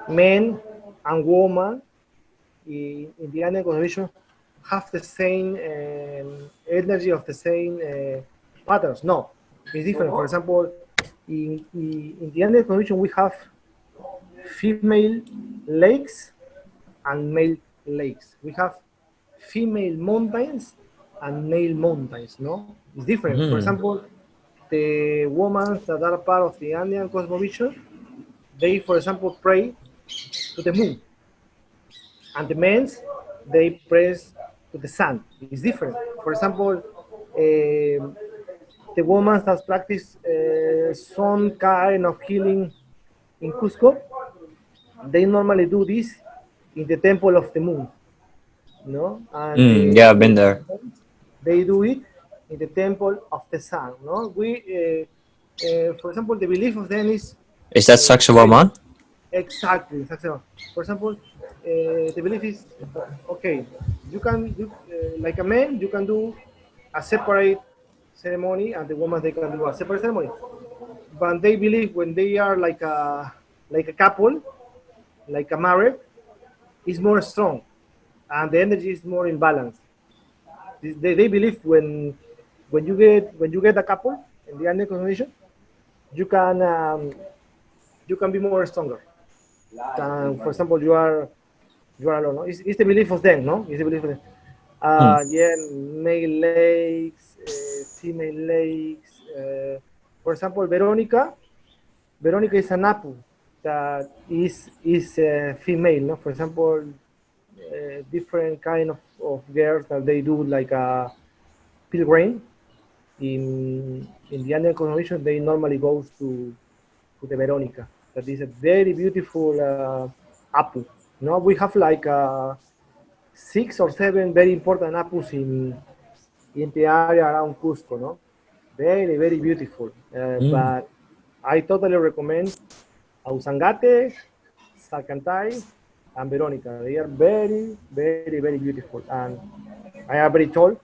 men and women in the Andean Cosmovision have the same energy of the same patterns. No, it's different. For example, in the Andean Cosmovision we have female lakes and male lakes. We have female mountains and male mountains, no? It's different. For example, the women that are part of the Andean Cosmovision, they, for example, pray to the moon. And the men, they pray to the sun. It's different. For example, the women that practice some kind of healing in Cusco, they normally do this in the temple of the moon, no? And Yeah, I've been there. they do it in the temple of the sun, no? For example, the belief of them Is that Sacsayhuaman? exactly. For example, the belief is okay. Like a man, you can do a separate ceremony, and the woman they can do a separate ceremony. But they believe when they are like a couple, like a married, is more strong, and the energy is more in balance. They believe when you get a couple in the Andean Cosmovision, you can you can be more stronger. Than, for example, you are alone. No? It's the belief of them, no? It's the belief of them. Yeah, male lakes, female lakes. For example, Veronica is an apple that is female, no? For example, different kind of girls that they do like a pilgrim in the Andean Cosmovision. They normally goes to the Veronica. That is a very beautiful apple. No, we have like 6 or 7 very important apples in the area around Cusco. No, very beautiful. But I totally recommend Ausangate, Salcantay, and Veronica. They are very beautiful, and I are very tall.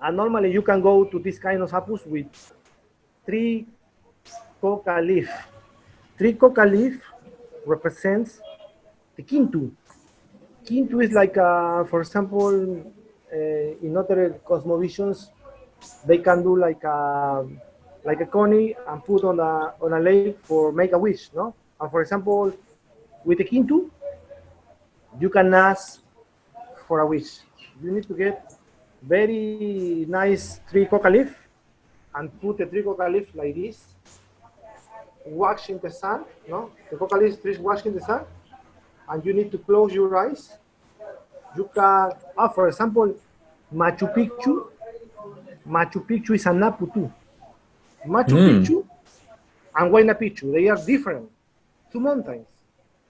And normally you can go to this kind of apples with 3 coca leaf. 3 coca leaf represents the Kintu. Kintu is like, for example, in other cosmovisions, they can do like a coney and put on a lake for make a wish, no? And for example, with the Kintu, you can ask for a wish. You need to get very nice 3 coca leaf and put the 3 coca leaf like this, wash in the sun, no? The coca leaf is washed in the sun, and you need to close your eyes. You can, for example, Machu Picchu is an Apu too. Machu Picchu and Huayna Picchu, they are different, 2 mountains,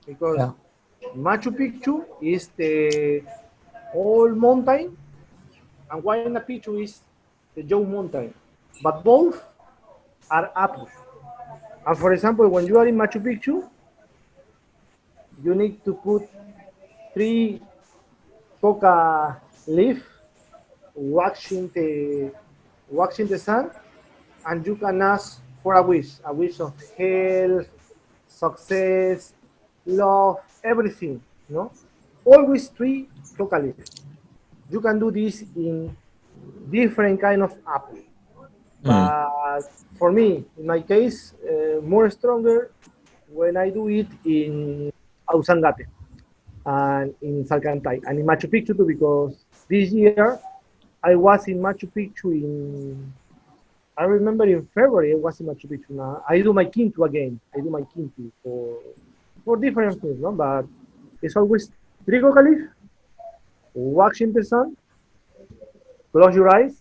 because Machu Picchu is the old mountain, and Huayna Picchu is the young mountain. But both are apples. And for example, when you are in Machu Picchu, you need to put 3 coca leaf waxing the sun, and you can ask for a wish of health, success, love, everything. No, always 3 coca leaf. You can do this in different kind of apple, Mm. but for me, in my case, more stronger when I do it in Ausangate and in Salcantay and in Machu Picchu too, because this year I was in Machu Picchu I remember in February I was in Machu Picchu. Now I do my Kintu again. I do my Kintu for different things, no? But it's always 3 coca leaf, wax in the sun, close your eyes,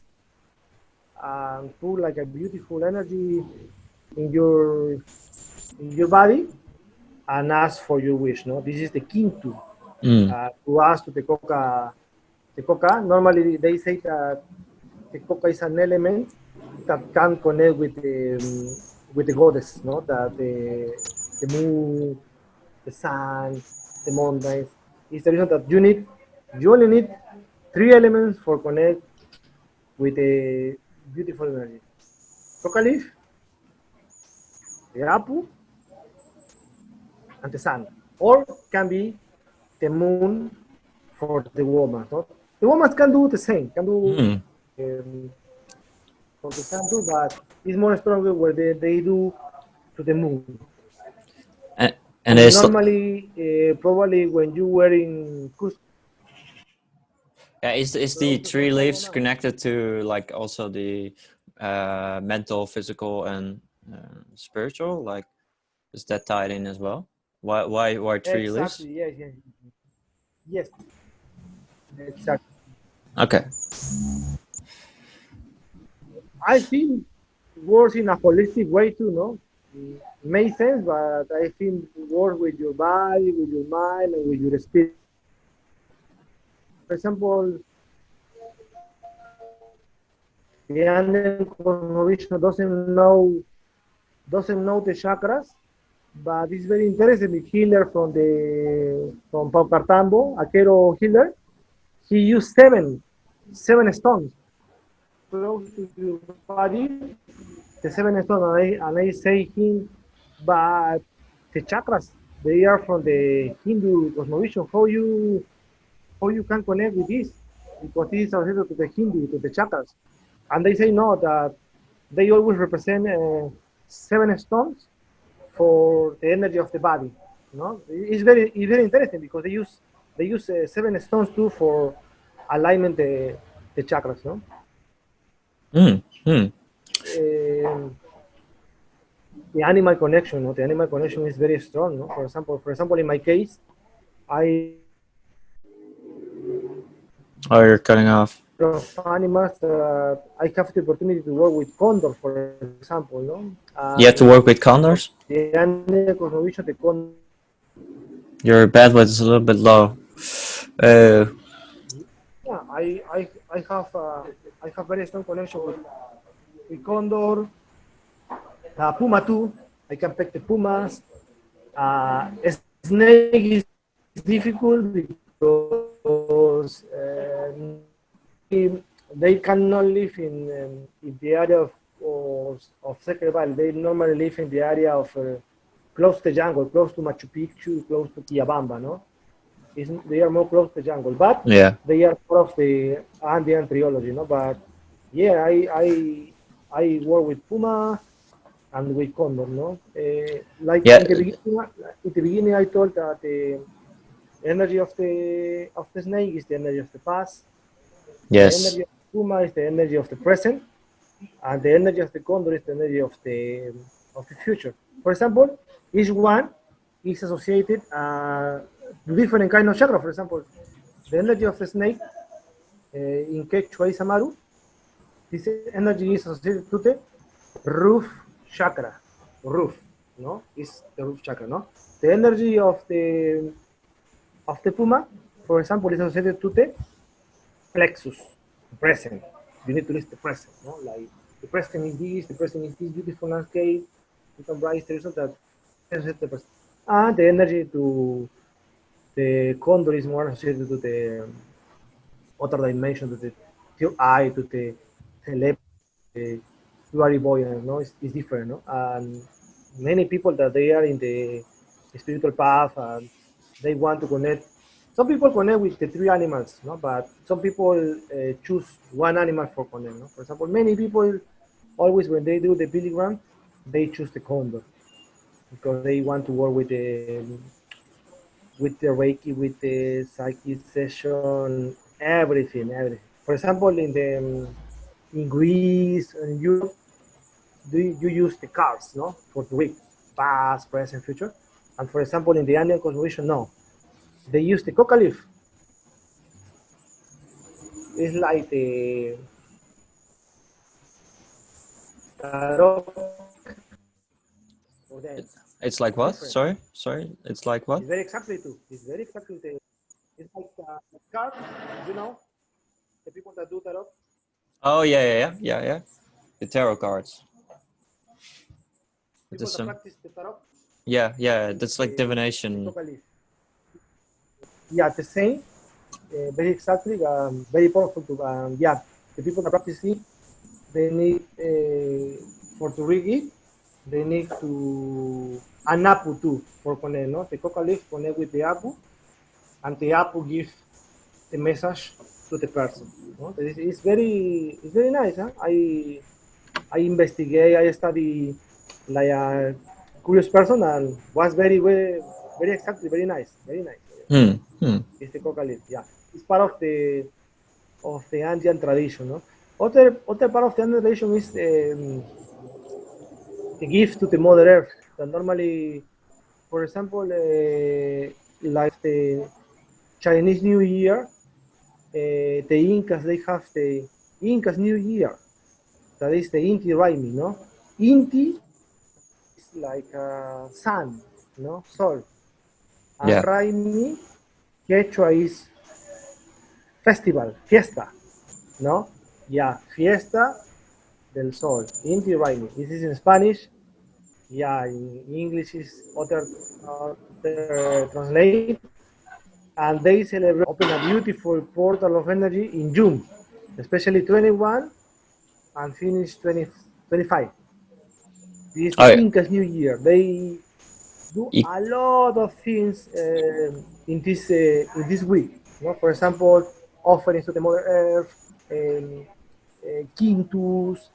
and put like a beautiful energy in your body, and ask for your wish. No, this is the Kintu. Mm. To ask to the coca. The coca. Normally they say that the coca is an element that can connect with the goddess, no? That the moon, the sun, the mountains. It's the reason that you only need 3 elements for connect with a beautiful energy. Coca leaf, the apple, and the sun. Or can be the moon for the woman. No? The women can do the same, can do Mm. um, for the sun too, but it's more stronger where they do to the moon. And, and And it's normally, probably when you were in Cusco, yeah, is the three leaves connected to like also the mental, physical, and spiritual? Like, is that tied in as well? Why 3 leaves? exactly, yes, yes, yes, exactly. Okay. I think works in a holistic way too, no? It makes sense, but I think work with your body, with your mind, and with your spirit. For example, the Andean Cosmovision doesn't know the chakras, but it's very interesting. The healer from Paucartambo, Aquero healer, he used seven stones close to your body, the 7 stones, and I say him, but the chakras, they are from the Hindu cosmovision. How you can connect with this? Because this is associated to the Hindu, to the chakras. And they say no, that they always represent 7 stones for the energy of the body. No, it's very interesting because they use 7 stones too for alignment the chakras. No, Mm. Mm. um, the animal connection. No, the animal connection is very strong. No, for example, in my case, I Oh, you're cutting off. of animals. I have the opportunity to work with condor, for example. No, You have to and work with for condors. the animal cosmovision, the condor. Your bandwidth is a little bit low. Uh, Yeah, I have very strong connection with condor, puma too. I can pick the pumas. Snake is difficult because they cannot live in the area of Sacred Valley. They normally live in the area of close to the jungle, close to Machu Picchu, close to Quillabamba. No, they are more close to the jungle, but yeah. they are part of the Andean trilogy. No, but yeah, I work with puma and with condor. No, like Yeah. in the beginning, I told that the energy of the snake is the energy of the past. The Yes. energy of the puma is the energy of the present, and the energy of the condor is the energy of the future. For example, each one is associated to different kind of chakra. For example, the energy of the snake in Quechua is Amaru. This energy is associated to the roof chakra. Roof, no, is the roof chakra. No, the energy of the of the puma, for example, is associated to the plexus, the present. You need to list the present, no? Like the present is this, the present is this beautiful landscape, you can write the result that the present. And the energy to the condor is more associated to the other dimension, to the third eye, to the telepathy, clairvoyance, no? It's different, no? And many people that they are in the spiritual path and they want to connect. Some people connect with the three animals, no? But some people choose one animal for connect, no? For example, many people always when they do the pilgrim, they choose the condor because they want to work with the Reiki, with the psychic session, everything. For example, in Greece and Europe, you use the cards, no, for the week, past, present, future. And for example, in the Andean Cosmovision, no, they use the coca leaf. It's like the tarot for them. It's like It's what? different. Sorry. It's like what? It's very exactly too. It's very exactly the. It's like the card, you know, the people that do tarot. Oh yeah. The tarot cards. It People is that practice the tarot yeah. is That's like the divination. coca leaf. Yeah, the same, very exactly, very powerful. To yeah, the people that practice it, they need for to read it, they need to an apple too for connect. No, the coca leaf connect with the apple, and the apple gives the message to the person. No? It's very nice. Huh? I investigate, I study like a curious person, and was very exactly, very nice. Hmm. It's the coca leaf. Yeah, it's part of the Andean tradition. No? Other part of the Andean tradition is the gift to the Mother Earth. That normally, for example, like the Chinese New Year, the Incas they have the Incas New Year. That is the Inti Raimi, no? Inti is like sun, no, sol, and Yeah. Raimi Quechua is festival, fiesta, no? Yeah, fiesta del sol, Inti Raimi. This is in Spanish. Yeah, in English is other translate, and they celebrate open a beautiful portal of energy in June, especially 21 and finish 2025. This is the Oh, Incas New Year. They do yeah. a lot of things in this week. You know, for example, offerings to the Mother Earth, um, quintus,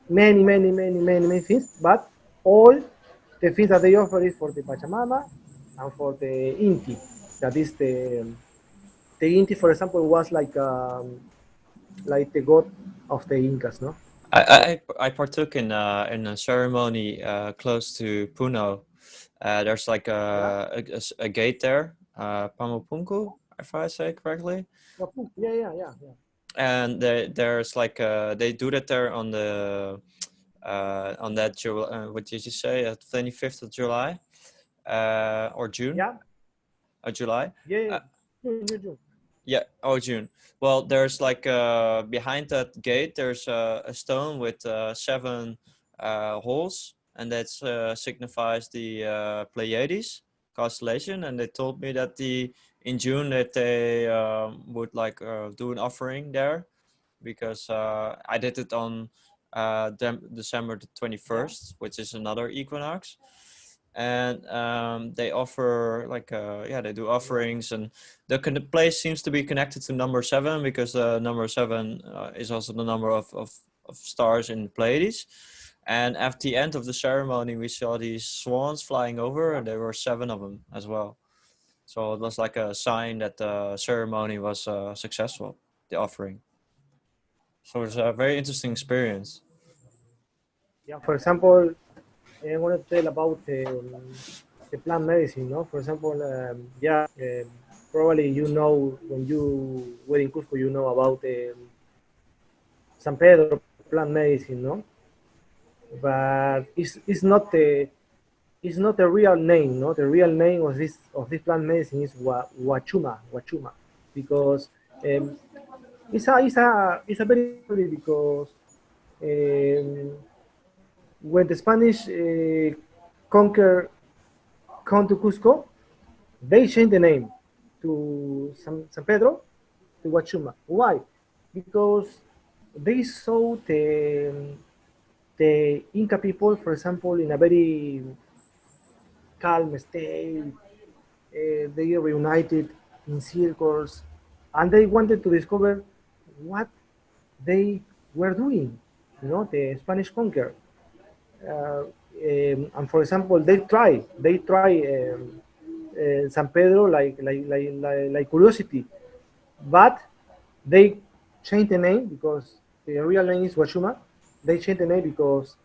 many things. But all the things that they offer is for the Pachamama and for the Inti. That is the Inti, for example, was like the god of the Incas, no? I partook in a ceremony close to Puno. There's like Yeah, a gate there, Pamupunku, if I say correctly. yeah. And there's like they do that there on that what did you say, 25th of July, or June, Yeah, July. yeah. Uh, June. yeah, oh, June. Well, there's like behind that gate there's a stone with seven holes, and that signifies the Pleiades constellation. And they told me that the in June that they would like do an offering there, because I did it on December the Yeah. 21st, which is another equinox. And they offer like yeah, they do offerings. And the place seems to be connected to number seven, because number seven is also the number of stars in the Pleiades. And at the end of the ceremony we saw these swans flying over, Yeah. and there were seven of them as well. So it was like a sign that the ceremony was successful, the offering. So it's a very interesting experience. Yeah. For example, I want to tell about the plant medicine. No, for example, yeah, probably you know when you were in Cusco, you know about San Pedro plant medicine, no? But it's not it's not a real name. No, the real name of this plant medicine is wachuma, because um, it's a very funny because um, when the Spanish conquer come to Cusco, they changed the name to San Pedro to Wachuma. Why? Because they saw the Inca people, for example, in a very calm state. They reunited in circles, and they wanted to discover what they were doing. You know, the Spanish conquer. And for example, they try San Pedro like curiosity, but they changed the name because the real name is Huachuma. They changed the name because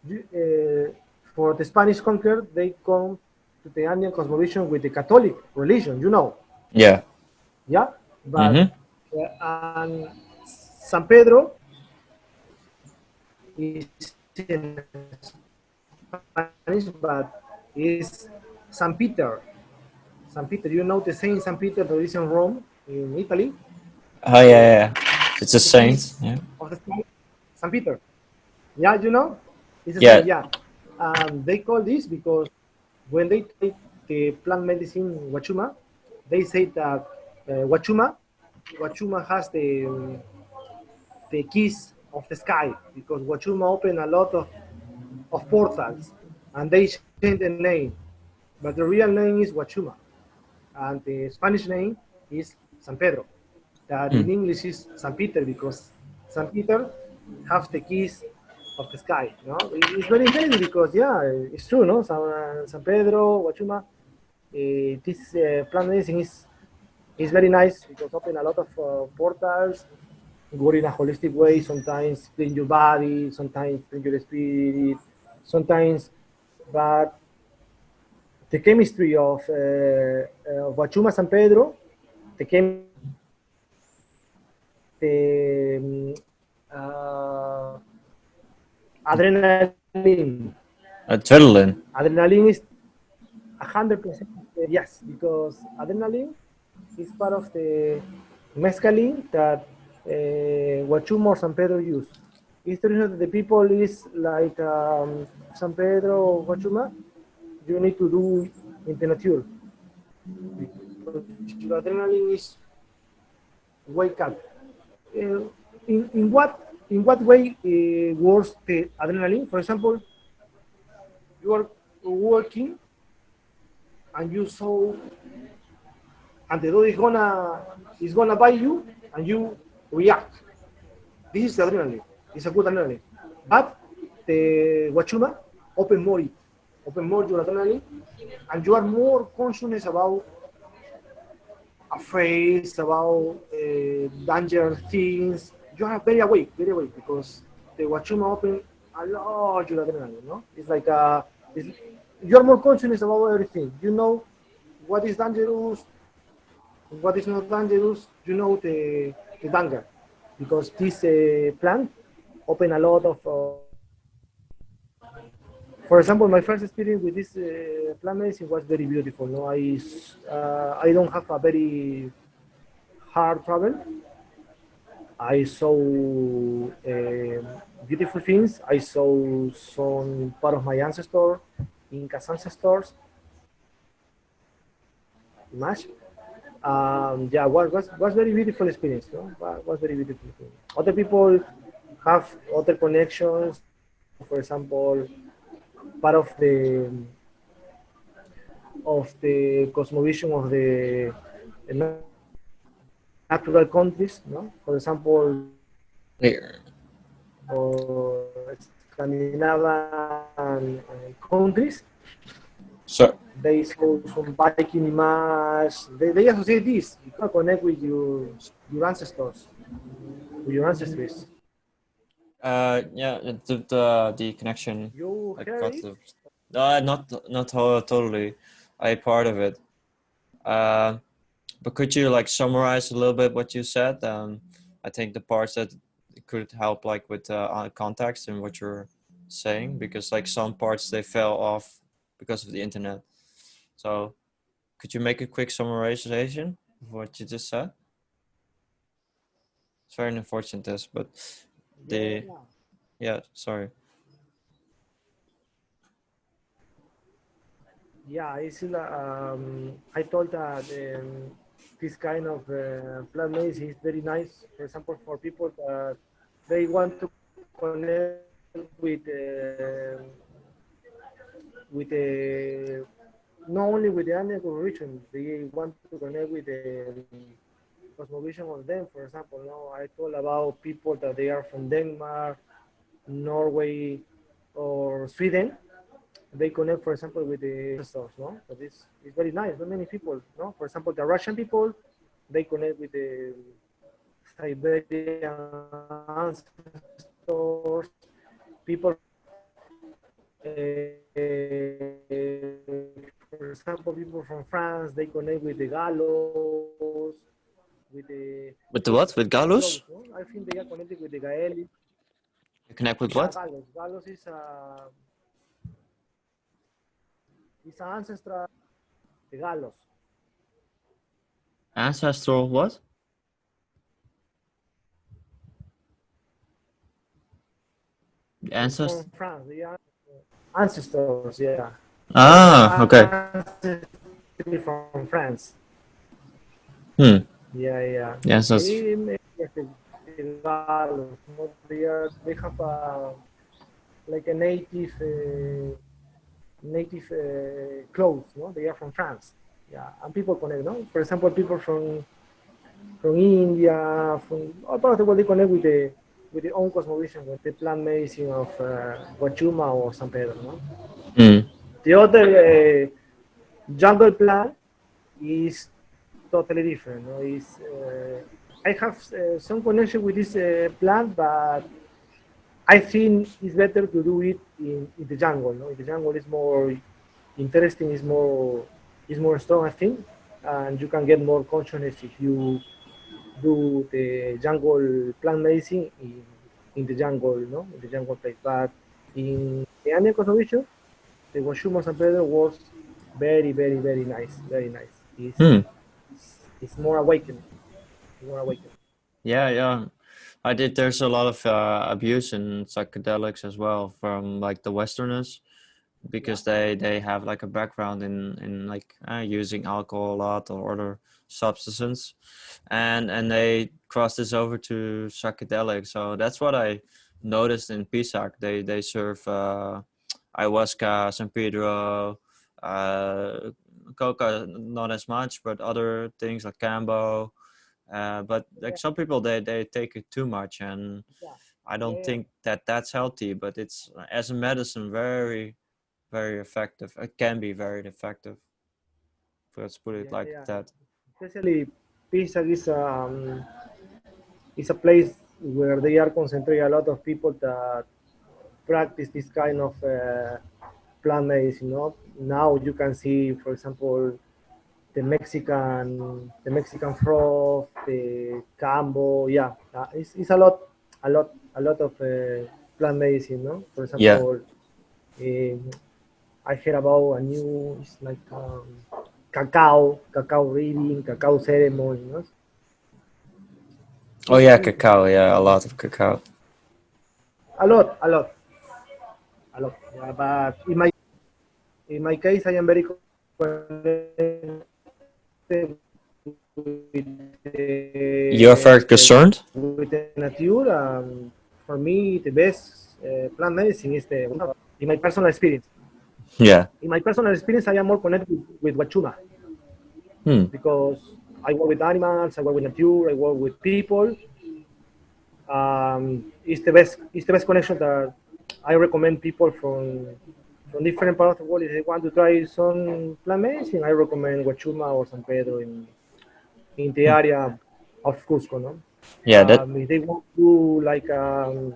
uh, for the Spanish conquer, they come to the Andean Cosmovision with the Catholic religion, you know. Yeah. Yeah, but Mm-hmm. and San Pedro is in Spanish, but is San Peter. San Peter, you know the Saint San Peter that is in Rome, in Italy. Oh yeah, yeah. It's a The saint. saint Yeah. of the San Peter. Yeah, you know, it's the same. Yeah. Yeah, they call this because when they take the plant medicine Wachuma, they say that Wachuma has the keys of the sky because Wachuma opened a lot of portals, and they changed the name, but the real name is Wachuma, and the Spanish name is San Pedro. That in Mm. English is San Peter because San Peter have the keys of the sky. You know, it's very interesting because yeah, it's true. No, San Pedro, Wachuma. This plant medicine is very nice because open a lot of portals, go in a holistic way. Sometimes clean your body, sometimes clean your spirit, sometimes. But the chemistry of Wachuma San Pedro, the chemistry the adrenaline. Adrenaline. Adrenaline is 100% yes, because adrenaline is part of the mescaline that Huachuma or San Pedro use. It's true that the people is like San Pedro or Huachuma, you need to do in the nature because your adrenaline is wake up. In what way works the adrenaline? For example, you are working and you saw and the dog is gonna bite you and you react. This is adrenaline. It's a good adrenaline. But the Wachuma open more your adrenaline, and you are more conscious about affairs, about danger things. You are very awake because the Wachuma open a lot your adrenaline. No, it's like you're more conscious about everything. You know what is dangerous, what is not dangerous. You know the danger because this plant open a lot of. For example, my first experience with this plant medicine was very beautiful. No, I don't have a very hard travel. I saw beautiful things. I saw some part of my ancestor, Inca's ancestors, image. Yeah, was very beautiful experience. No? Was very beautiful experience. Other people have other connections. For example, part of the cosmovision of the natural countries. No, for example, Here. or Scandinavian countries, So they saw some Viking image. They associate this. You can connect with your ancestors, with your ancestries. yeah, the connection You like hear got it? the not totally. I part of it. Uh, but could you like summarize a little bit what you said? I think the parts that could help like with context and what you're saying because like some parts they fell off because of the internet. So could you make a quick summarization of what you just said? It's very unfortunate, this, but Yeah, the yeah, sorry. yeah. I told that this kind of plant medicine is very nice. For example, for people that they want to connect with not only with the Andean Cosmovision, they want to connect with the cosmovision of them. For example, no, I told about people that they are from Denmark, Norway, or Sweden. They connect, for example, with the ancestors, no? But it's very nice. Not many people, no? For example, the Russian people, they connect with the Siberian ancestors. People, for example, people from France, they connect with the Gallos, with the With the what? With Gallos, Galus? no? I think they are connected with the Gaeli. You connect with Yeah, what? Gallos. Gallos is an ancestor. The Gallos. Ancestral what? It's Ancest. from France. They are ancestors, yeah. They Ah, are okay. ancestry from France. Hmm. Yeah, yeah. Yeah, so it's They make the Gallos. No? They have like a native clothes. No, they are from France. Yeah, and people connect. No, for example, people from India, from all parts of the world, they connect with the own cosmovision, with the plant medicine of Guachuma or San Pedro. No? hmm. The other jungle plant is totally different. No? I have some connection with this plant, but I think it's better to do it in the jungle. No? In the jungle is more interesting, is more strong, I think, and you can get more consciousness if you do the jungle plant medicine in the jungle, no, in the jungle place. But in the Andean Cosmovision, the Guashuma San Pedro was very, very, very nice, very nice. Hmm. It's more awakened, more awakened. Yeah, yeah. I did. There's a lot of abuse in psychedelics as well from like the Westerners Yeah, because they have like a background in like using alcohol a lot or other substances, and they cross this over to psychedelics. So that's what I noticed in Pisac. They serve ayahuasca, San Pedro, uh, coca not as much, but other things like cambo. But like yeah, some people, they take it too much, and yeah, I don't yeah, think that that's healthy. But it's as a medicine, very very effective. It can be very effective. Let's put it yeah, like yeah. that. Especially Pisa is a place where they are concentrating a lot of people that practice this kind of plant medicine. You know? Now you can see, for example, the Mexican froth, the cambo. Yeah, it's a lot of plant medicine. No, for Yeah. example, um, I heard about a new, it's like cacao reading, cacao ceremony. You know? Oh It's yeah, beautiful. cacao. Yeah, a lot of cacao. A lot, a lot, a lot. Yeah, but in my case, I am very connected with You're very concerned. with the nature. For me, the best plant medicine is the in my personal experience. Yeah. In my personal experience, I am more connected with Wachuma Hmm. because I work with animals, I work with nature, I work with people. It's the best connection that I recommend people from different parts of the world. If they want to try some plant medicine, I recommend Huachuma or San Pedro in the Hmm. area of Cusco. No? Yeah. That. If they want to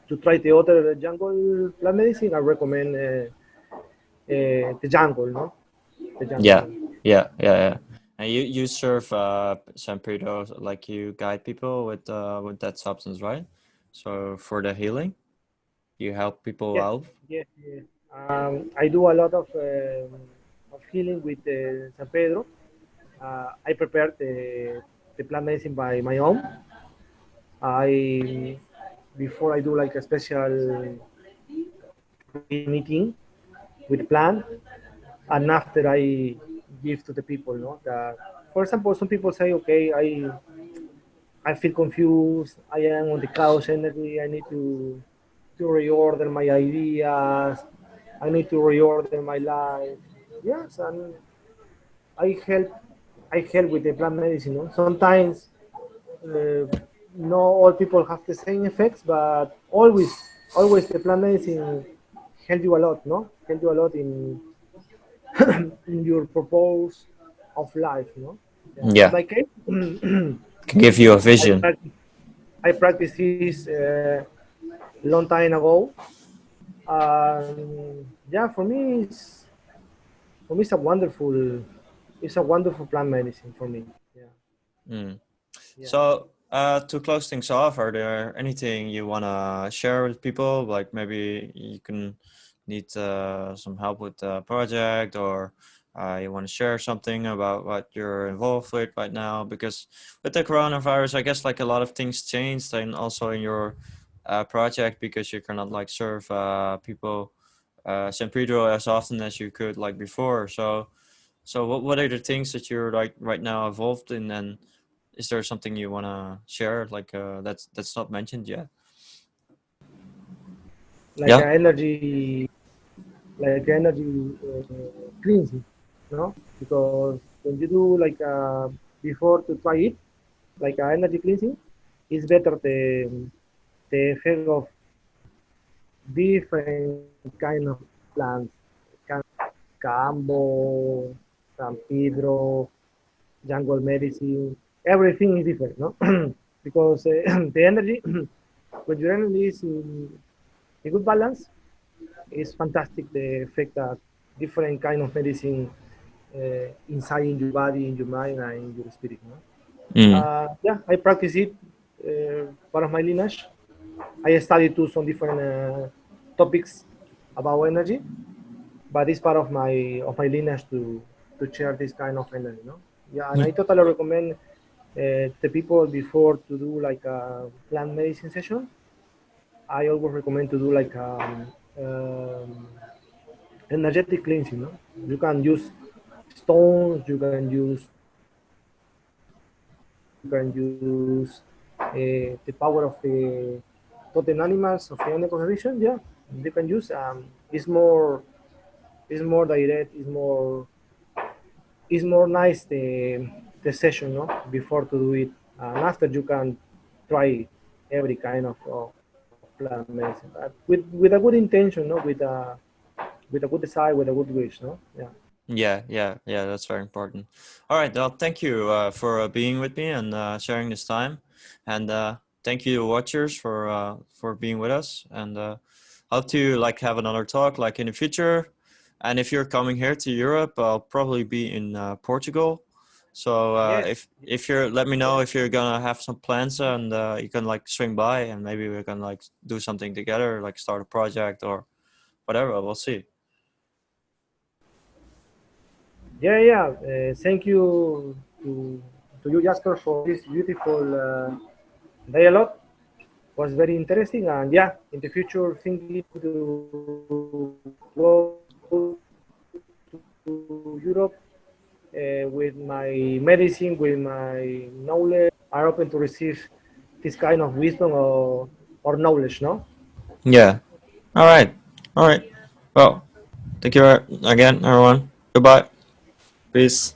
to try the other jungle plant medicine, I recommend the jungle. No, the Yeah. jungle. Yeah. Yeah. Yeah. And you serve San Pedro, like you guide people with that substance, right? So for the healing, you help people Yes, out. yes, yes. I do a lot of healing with San Pedro. I prepared the plant medicine by my own. I before I do like a special meeting with plant, and after I give to the people. No, that for example, some people say, okay, I feel confused. I am on the couch energy. I need to reorder my ideas. I need to reorder my life. Yes, and I help. I help with the plant medicine. No? Sometimes uh, not all people have the same effects, but always the plant medicine help you a lot. No, help you a lot in your purpose of life. No, yeah. In Yeah, my case, can give you a I vision. practice I practiced this long time ago. Yeah, for me it's a wonderful plant medicine for me. Yeah, Mm. yeah. So, to close things off, are there anything you want to share with people? Like maybe you can need some help with the project, or you want to share something about what you're involved with right now? Because with the coronavirus, I guess like a lot of things changed, and also in your project, because you cannot like serve people San Pedro as often as you could like before. So what are the things that you're like right now involved in, and is there something you want to share like that's not mentioned yet? Like Yeah. a energy, like energy cleansing, no? Because when you do like before to try it, like energy cleansing, is better the effect of different kind of plants, Cambo, San Pedro, jungle medicine, everything is different, no? Because the energy, when your energy is in a good balance, it's fantastic the effect that different kind of medicine inside in your body, in your mind, and in your spirit. No? Mm. Yeah, I practice it. Part of my lineage. I studied too some different topics about energy, but it's part of my lineage to share this kind of energy. No? Yeah, and Yeah. I totally recommend the people before to do like a plant medicine session. I always recommend to do like energetic cleansing. No? You can use stones, you can use the power of the totem animals of the Andean Cosmovision. Yeah, you can use. It's more direct. It's more nice the session, no, before to do it, and after you can try every kind of plant medicine, but with a good intention, no, with a good desire, with a good wish, no, yeah. Yeah, that's very important. All right, well, thank you for being with me and sharing this time, and thank you watchers for being with us, and hope to like have another talk like in the future. And if you're coming here to Europe, I'll probably be in Portugal. So Yes, if you're, let me know if you're gonna have some plans, and you can like swing by, and maybe we can like do something together, like start a project or whatever. We'll see. yeah. Thank you to you, Jasper, for this beautiful dialogue. Was very interesting, and yeah, in the future, thinking to go to Europe with my medicine, with my knowledge, are open to receive this kind of wisdom or knowledge, no? Yeah. All right. All right. Well, thank you again, everyone. Goodbye. Peace.